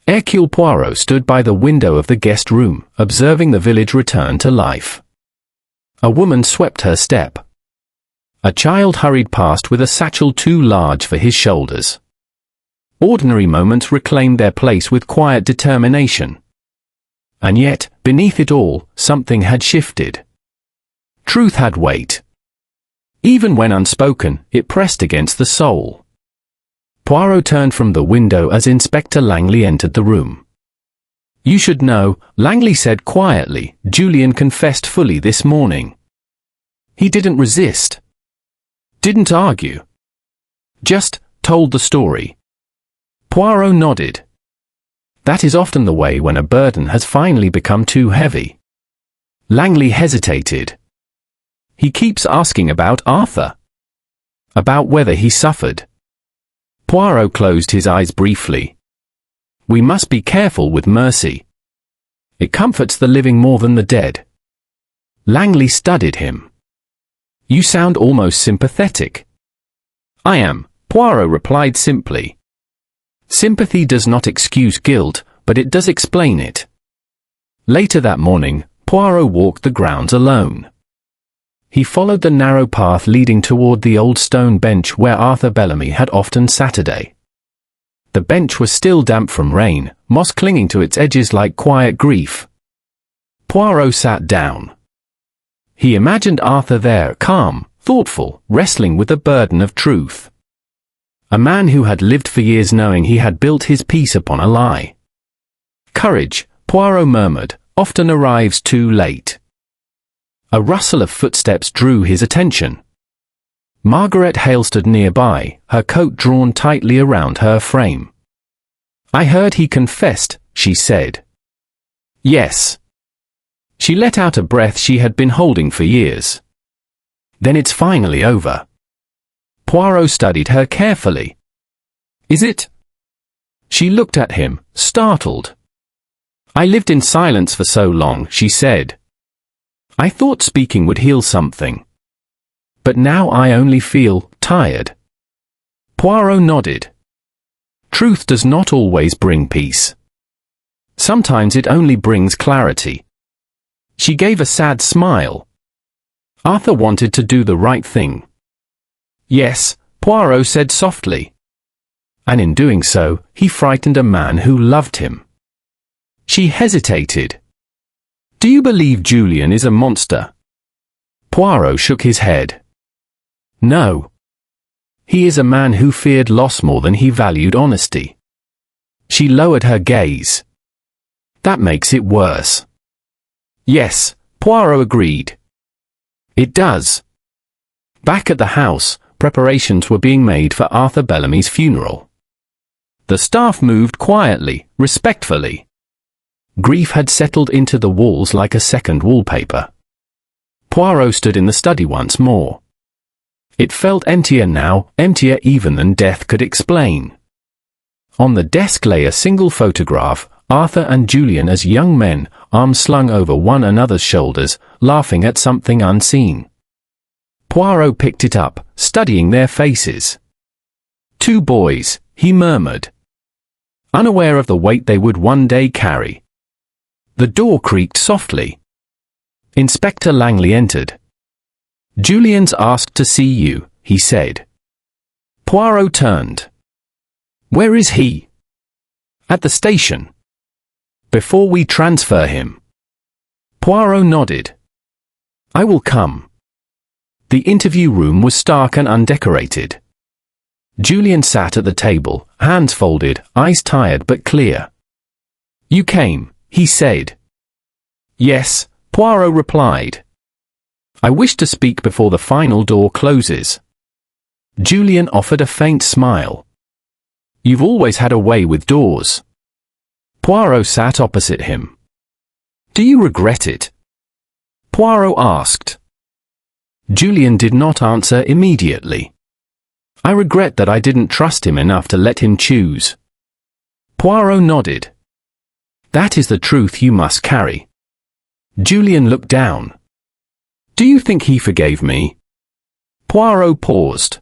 Hercule Poirot stood by the window of the guest room, observing the village return to life. A woman swept her step. A child hurried past with a satchel too large for his shoulders. Ordinary moments reclaimed their place with quiet determination. And yet, beneath it all, something had shifted. Truth had weight. Even when unspoken, it pressed against the soul. Poirot turned from the window as Inspector Langley entered the room. "You should know," Langley said quietly, "Julian confessed fully this morning. He didn't resist. Didn't argue. Just told the story." Poirot nodded. That is often the way when a burden has finally become too heavy. Langley hesitated. "He keeps asking about Arthur. About whether he suffered." Poirot closed his eyes briefly. "We must be careful with mercy. It comforts the living more than the dead." Langley studied him. "You sound almost sympathetic." "I am," Poirot replied simply. "Sympathy does not excuse guilt, but it does explain it." Later that morning, Poirot walked the grounds alone. He followed the narrow path leading toward the old stone bench where Arthur Bellamy had often Saturday. The bench was still damp from rain, moss clinging to its edges like quiet grief. Poirot sat down. He imagined Arthur there, calm, thoughtful, wrestling with the burden of truth. A man who had lived for years knowing he had built his peace upon a lie. "Courage," Poirot murmured, "often arrives too late." A rustle of footsteps drew his attention. Margaret Hale stood nearby, her coat drawn tightly around her frame. "I heard he confessed," she said. "Yes." She let out a breath she had been holding for years. "Then it's finally over." Poirot studied her carefully. "Is it?" She looked at him, startled. "I lived in silence for so long," she said. "I thought speaking would heal something. But now I only feel tired." Poirot nodded. Truth does not always bring peace. Sometimes it only brings clarity. She gave a sad smile. Arthur wanted to do the right thing. "Yes," Poirot said softly. "And in doing so, he frightened a man who loved him." She hesitated. "Do you believe Julian is a monster?" Poirot shook his head. "No. He is a man who feared loss more than he valued honesty." She lowered her gaze. "That makes it worse." "Yes," Poirot agreed. "It does." Back at the house, preparations were being made for Arthur Bellamy's funeral. The staff moved quietly, respectfully. Grief had settled into the walls like a second wallpaper. Poirot stood in the study once more. It felt emptier now, emptier even than death could explain. On the desk lay a single photograph, Arthur and Julian as young men, arms slung over one another's shoulders, laughing at something unseen. Poirot picked it up, studying their faces. "Two boys," he murmured, unaware of the weight they would one day carry. The door creaked softly. Inspector Langley entered. "Julian's asked to see you," he said. Poirot turned. "Where is he?" "At the station." "Before we transfer him." Poirot nodded. "I will come." The interview room was stark and undecorated. Julian sat at the table, hands folded, eyes tired but clear. "You came," he said. "Yes," Poirot replied. "I wish to speak before the final door closes." Julian offered a faint smile. "You've always had a way with doors." Poirot sat opposite him. "Do you regret it?" Poirot asked. Julian did not answer immediately. "I regret that I didn't trust him enough to let him choose." Poirot nodded. "That is the truth you must carry." Julian looked down. "Do you think he forgave me?" Poirot paused.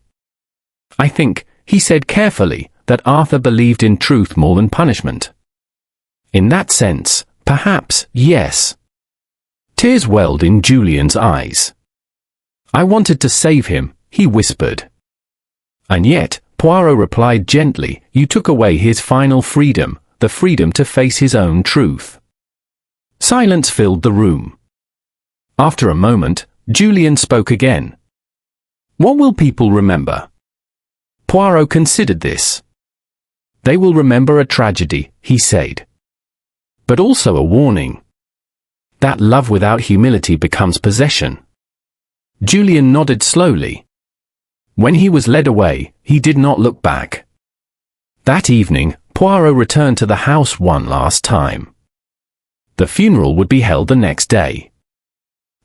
"I think," he said carefully, "that Arthur believed in truth more than punishment. In that sense, perhaps, yes." Tears welled in Julian's eyes. "I wanted to save him," he whispered. And yet, Poirot replied gently, you took away his final freedom, the freedom to face his own truth. Silence filled the room. After a moment, Julian spoke again. What will people remember? Poirot considered this. They will remember a tragedy, he said. But also a warning. That love without humility becomes possession. Julian nodded slowly. When he was led away, he did not look back. That evening, Poirot returned to the house one last time. The funeral would be held the next day.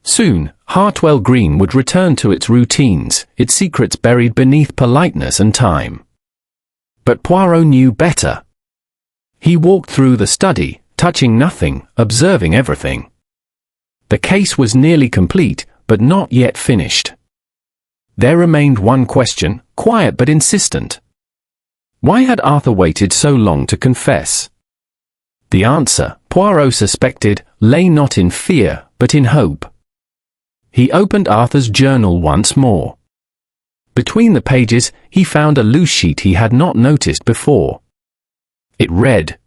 Soon, Hartwell Green would return to its routines, its secrets buried beneath politeness and time. But Poirot knew better. He walked through the study, touching nothing, observing everything. The case was nearly complete, but not yet finished. There remained one question, quiet but insistent. Why had Arthur waited so long to confess? The answer, Poirot suspected, lay not in fear, but in hope. He opened Arthur's journal once more. Between the pages, he found a loose sheet he had not noticed before. It read,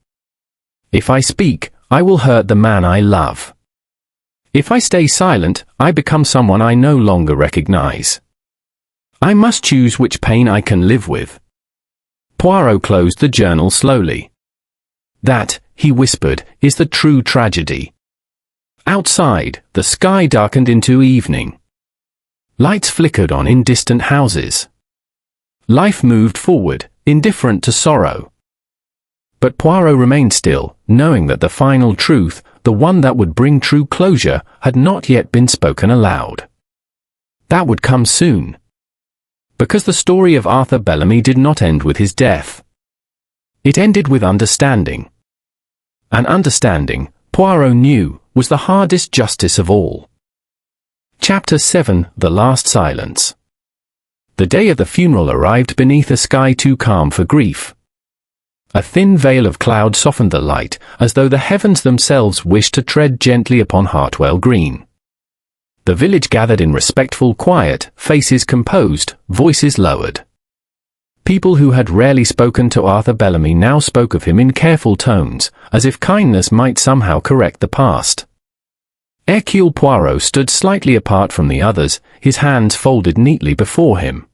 If I speak, I will hurt the man I love. If I stay silent, I become someone I no longer recognize. I must choose which pain I can live with. Poirot closed the journal slowly. That, he whispered, is the true tragedy. Outside, the sky darkened into evening. Lights flickered on in distant houses. Life moved forward, indifferent to sorrow. But Poirot remained still, knowing that the final truth, the one that would bring true closure, had not yet been spoken aloud. That would come soon. Because the story of Arthur Bellamy did not end with his death. It ended with understanding. And understanding, Poirot knew, was the hardest justice of all. Chapter 7, The Last Silence. The day of the funeral arrived beneath a sky too calm for grief. A thin veil of cloud softened the light, as though the heavens themselves wished to tread gently upon Hartwell Green. The village gathered in respectful quiet, faces composed, voices lowered. People who had rarely spoken to Arthur Bellamy now spoke of him in careful tones, as if kindness might somehow correct the past. Hercule Poirot stood slightly apart from the others, his hands folded neatly before him.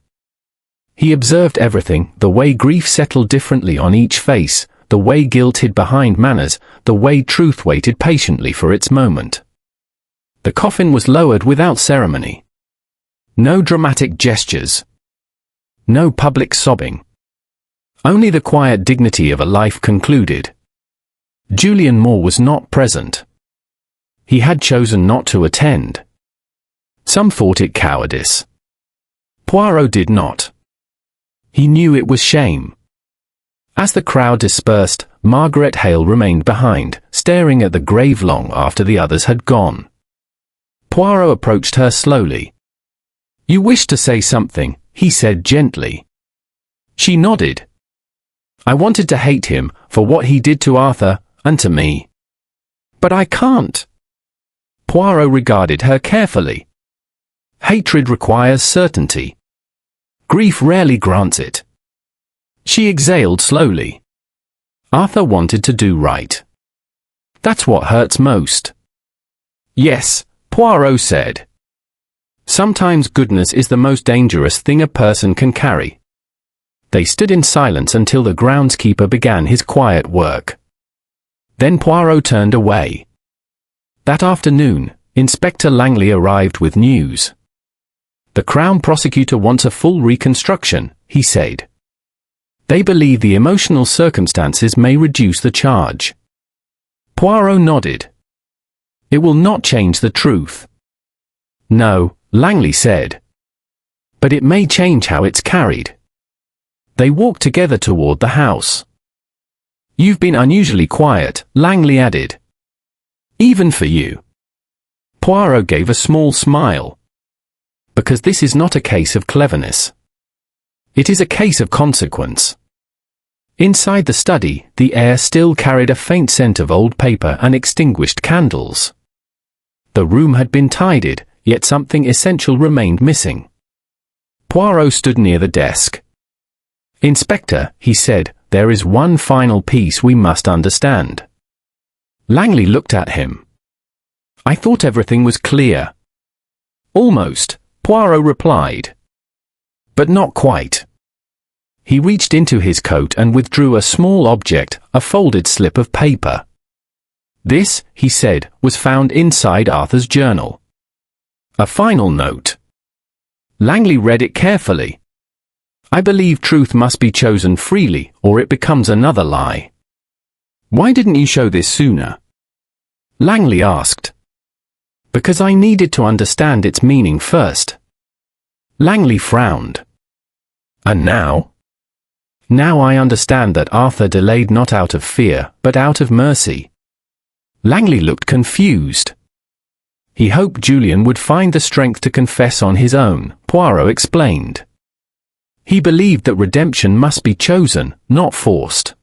He observed everything, the way grief settled differently on each face, the way guilt hid behind manners, the way truth waited patiently for its moment. The coffin was lowered without ceremony. No dramatic gestures. No public sobbing. Only the quiet dignity of a life concluded. Julian Moore was not present. He had chosen not to attend. Some thought it cowardice. Poirot did not. He knew it was shame. As the crowd dispersed, Margaret Hale remained behind, staring at the grave long after the others had gone. Poirot approached her slowly. You wish to say something, he said gently. She nodded. I wanted to hate him, for what he did to Arthur, and to me. But I can't. Poirot regarded her carefully. Hatred requires certainty. Grief rarely grants it. She exhaled slowly. Arthur wanted to do right. That's what hurts most. Yes, Poirot said. Sometimes goodness is the most dangerous thing a person can carry. They stood in silence until the groundskeeper began his quiet work. Then Poirot turned away. That afternoon, Inspector Langley arrived with news. The Crown Prosecutor wants a full reconstruction, he said. They believe the emotional circumstances may reduce the charge. Poirot nodded. It will not change the truth. No, Langley said. But it may change how it's carried. They walked together toward the house. You've been unusually quiet, Langley added. Even for you. Poirot gave a small smile. Because this is not a case of cleverness. It is a case of consequence. Inside the study, the air still carried a faint scent of old paper and extinguished candles. The room had been tidied, yet something essential remained missing. Poirot stood near the desk. "Inspector," he said, "there is one final piece we must understand." Langley looked at him. "I thought everything was clear." "Almost," Poirot replied. "But not quite." He reached into his coat and withdrew a small object, a folded slip of paper. "This," he said, "was found inside Arthur's journal. A final note." Langley read it carefully. "I believe truth must be chosen freely, or it becomes another lie." "Why didn't you show this sooner?" Langley asked. "Because I needed to understand its meaning first." Langley frowned. "And now?" "Now I understand that Arthur delayed not out of fear, but out of mercy." Langley looked confused. "He hoped Julian would find the strength to confess on his own," Poirot explained. "He believed that redemption must be chosen, not forced.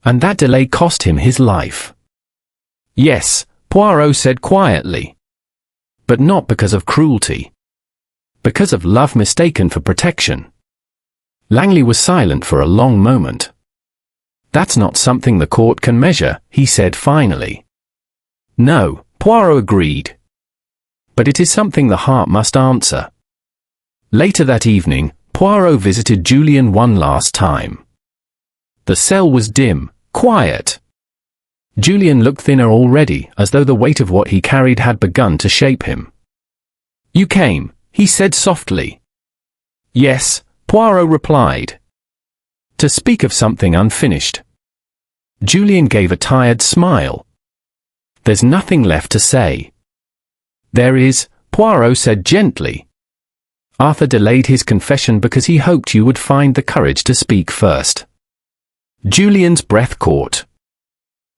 And that delay cost him his life." "Yes," Poirot said quietly. "But not because of cruelty. Because of love mistaken for protection." Langley was silent for a long moment. "That's not something the court can measure," he said finally. "No," Poirot agreed. "But it is something the heart must answer." Later that evening, Poirot visited Julian one last time. The cell was dim, quiet. Julian looked thinner already, as though the weight of what he carried had begun to shape him. "You came," he said softly. "Yes," Poirot replied. "To speak of something unfinished." Julian gave a tired smile. "There's nothing left to say." "There is," Poirot said gently. "Arthur delayed his confession because he hoped you would find the courage to speak first." Julian's breath caught.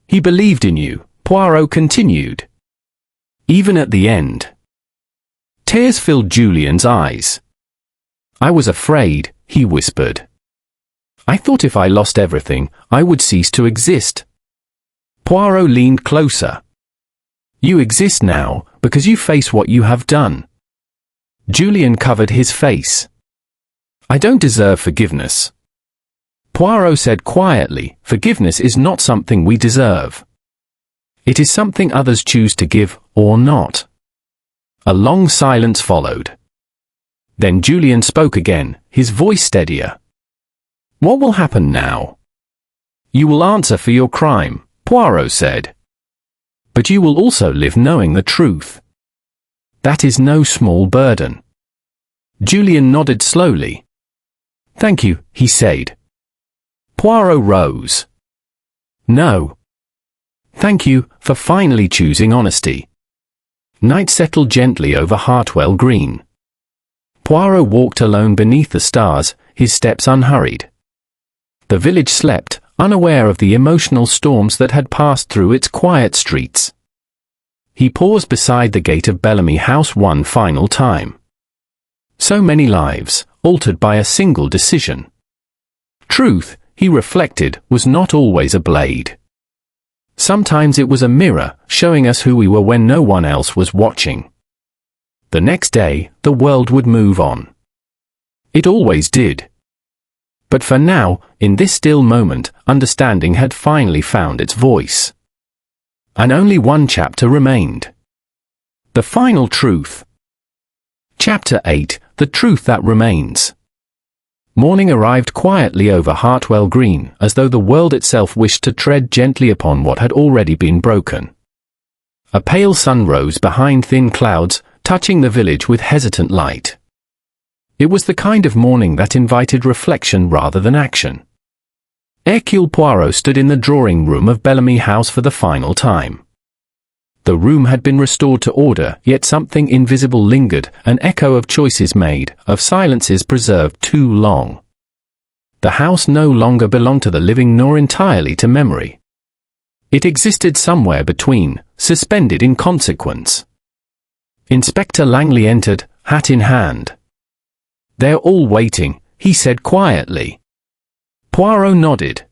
"He believed in you," Poirot continued. "Even at the end." Tears filled Julian's eyes. "I was afraid," he whispered. "I thought if I lost everything, I would cease to exist." Poirot leaned closer. "You exist now, because you face what you have done." Julian covered his face. "I don't deserve forgiveness." Poirot said quietly, "Forgiveness is not something we deserve. It is something others choose to give, or not." A long silence followed. Then Julian spoke again, his voice steadier. "What will happen now?" "You will answer for your crime," Poirot said. "But you will also live knowing the truth. That is no small burden." Julian nodded slowly. "Thank you," he said. Poirot rose. "No. Thank you for finally choosing honesty." Night settled gently over Hartwell Green. Poirot walked alone beneath the stars, his steps unhurried. The village slept, unaware of the emotional storms that had passed through its quiet streets. He paused beside the gate of Bellamy House one final time. So many lives, altered by a single decision. Truth, he reflected, was not always a blade. Sometimes it was a mirror, showing us who we were when no one else was watching. The next day, the world would move on. It always did. But for now, in this still moment, understanding had finally found its voice. And only one chapter remained. The final truth. Chapter 8, The Truth That Remains. Morning arrived quietly over Hartwell Green, as though the world itself wished to tread gently upon what had already been broken. A pale sun rose behind thin clouds, touching the village with hesitant light. It was the kind of morning that invited reflection rather than action. Hercule Poirot stood in the drawing room of Bellamy House for the final time. The room had been restored to order, yet something invisible lingered, an echo of choices made, of silences preserved too long. The house no longer belonged to the living nor entirely to memory. It existed somewhere between, suspended in consequence. Inspector Langley entered, hat in hand. "They're all waiting," he said quietly. Poirot nodded.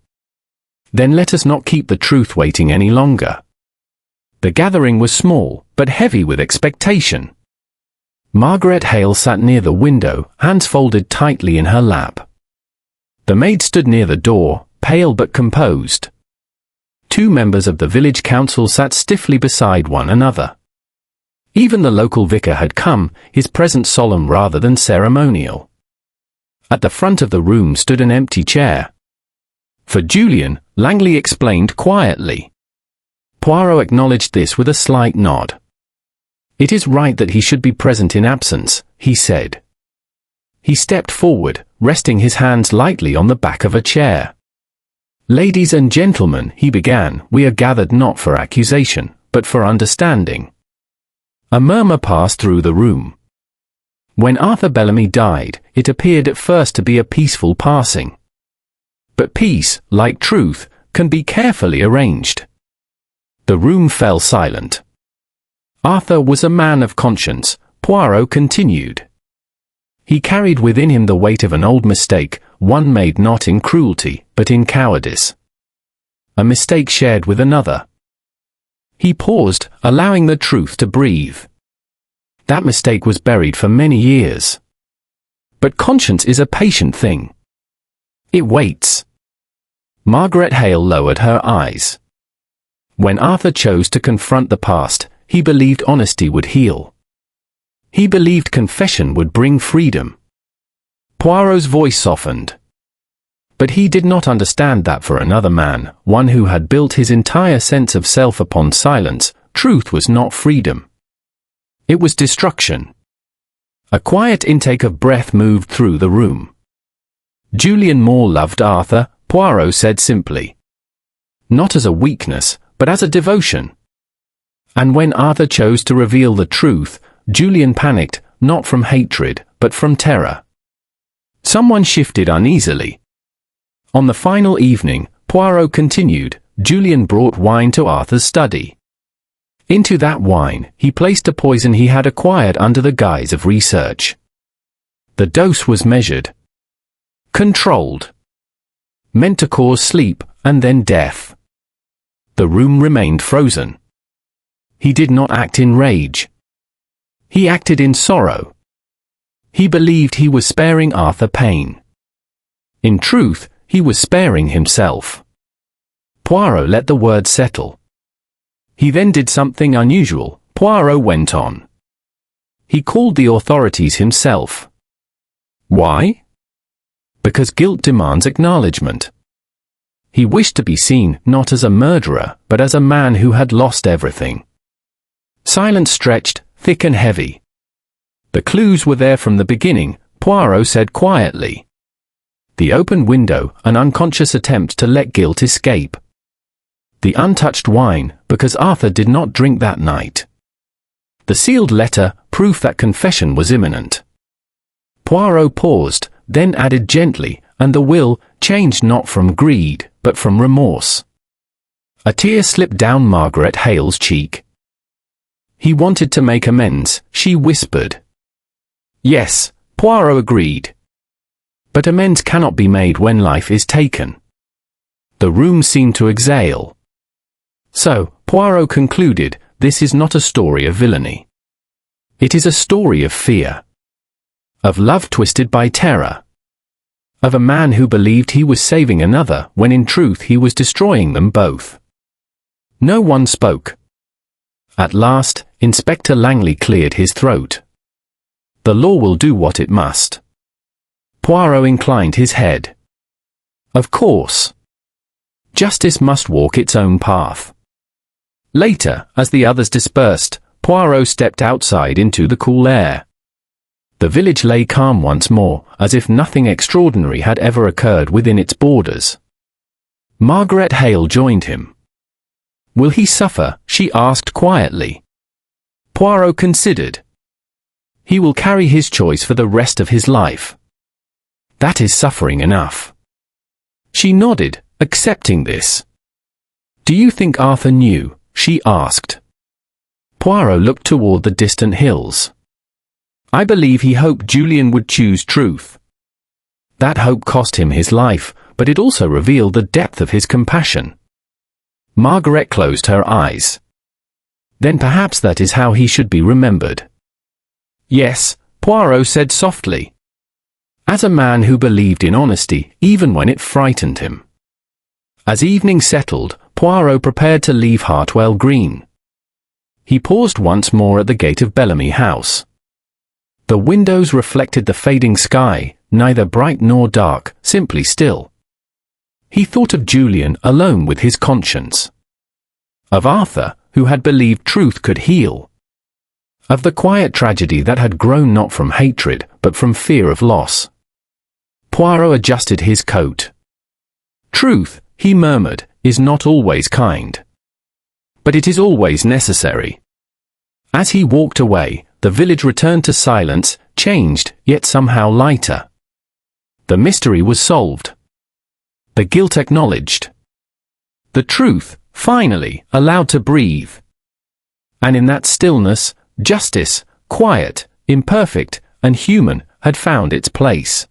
"Then let us not keep the truth waiting any longer." The gathering was small, but heavy with expectation. Margaret Hale sat near the window, hands folded tightly in her lap. The maid stood near the door, pale but composed. 2 members of the village council sat stiffly beside one another. Even the local vicar had come, his presence solemn rather than ceremonial. At the front of the room stood an empty chair. For Julian, Langley explained quietly. Poirot acknowledged this with a slight nod. "It is right that he should be present in absence," he said. He stepped forward, resting his hands lightly on the back of a chair. "Ladies and gentlemen," he began, "we are gathered not for accusation, but for understanding." A murmur passed through the room. When Arthur Bellamy died, it appeared at first to be a peaceful passing. But peace, like truth, can be carefully arranged. The room fell silent. Arthur was a man of conscience, Poirot continued. He carried within him the weight of an old mistake, one made not in cruelty, but in cowardice. A mistake shared with another. He paused, allowing the truth to breathe. That mistake was buried for many years. But conscience is a patient thing. It waits. Margaret Hale lowered her eyes. When Arthur chose to confront the past, he believed honesty would heal. He believed confession would bring freedom. Poirot's voice softened. But he did not understand that for another man, one who had built his entire sense of self upon silence, truth was not freedom. It was destruction. A quiet intake of breath moved through the room. Julian Moore loved Arthur, Poirot said simply. Not as a weakness, but as a devotion. And when Arthur chose to reveal the truth, Julian panicked, not from hatred, but from terror. Someone shifted uneasily. On the final evening, Poirot continued, Julian brought wine to Arthur's study. Into that wine, he placed a poison he had acquired under the guise of research. The dose was measured. Controlled. Meant to cause sleep, and then death. The room remained frozen. He did not act in rage. He acted in sorrow. He believed he was sparing Arthur pain. In truth, he was sparing himself. Poirot let the word settle. He then did something unusual, Poirot went on. He called the authorities himself. Why? Because guilt demands acknowledgement. He wished to be seen, not as a murderer, but as a man who had lost everything. Silence stretched, thick and heavy. The clues were there from the beginning, Poirot said quietly. The open window, an unconscious attempt to let guilt escape. The untouched wine, because Arthur did not drink that night. The sealed letter, proof that confession was imminent. Poirot paused, then added gently, and the will, changed not from greed, but from remorse. A tear slipped down Margaret Hale's cheek. He wanted to make amends, she whispered. Yes, Poirot agreed. But amends cannot be made when life is taken. The room seemed to exhale. So, Poirot concluded, this is not a story of villainy. It is a story of fear. Of love twisted by terror. Of a man who believed he was saving another when in truth he was destroying them both. No one spoke. At last, Inspector Langley cleared his throat. The law will do what it must. Poirot inclined his head. Of course. Justice must walk its own path. Later, as the others dispersed, Poirot stepped outside into the cool air. The village lay calm once more, as if nothing extraordinary had ever occurred within its borders. Margaret Hale joined him. Will he suffer? She asked quietly. Poirot considered. He will carry his choice for the rest of his life. That is suffering enough. She nodded, accepting this. Do you think Arthur knew? She asked. Poirot looked toward the distant hills. I believe he hoped Julian would choose truth. That hope cost him his life, but it also revealed the depth of his compassion. Margaret closed her eyes. Then perhaps that is how he should be remembered. Yes, Poirot said softly. As a man who believed in honesty, even when it frightened him. As evening settled, Poirot prepared to leave Hartwell Green. He paused once more at the gate of Bellamy House. The windows reflected the fading sky, neither bright nor dark, simply still. He thought of Julian alone with his conscience. Of Arthur, who had believed truth could heal. Of the quiet tragedy that had grown not from hatred, but from fear of loss. Poirot adjusted his coat. Truth, he murmured, is not always kind. But it is always necessary. As he walked away, the village returned to silence, changed, yet somehow lighter. The mystery was solved. The guilt acknowledged. The truth, finally, allowed to breathe. And in that stillness, justice, quiet, imperfect, and human, had found its place.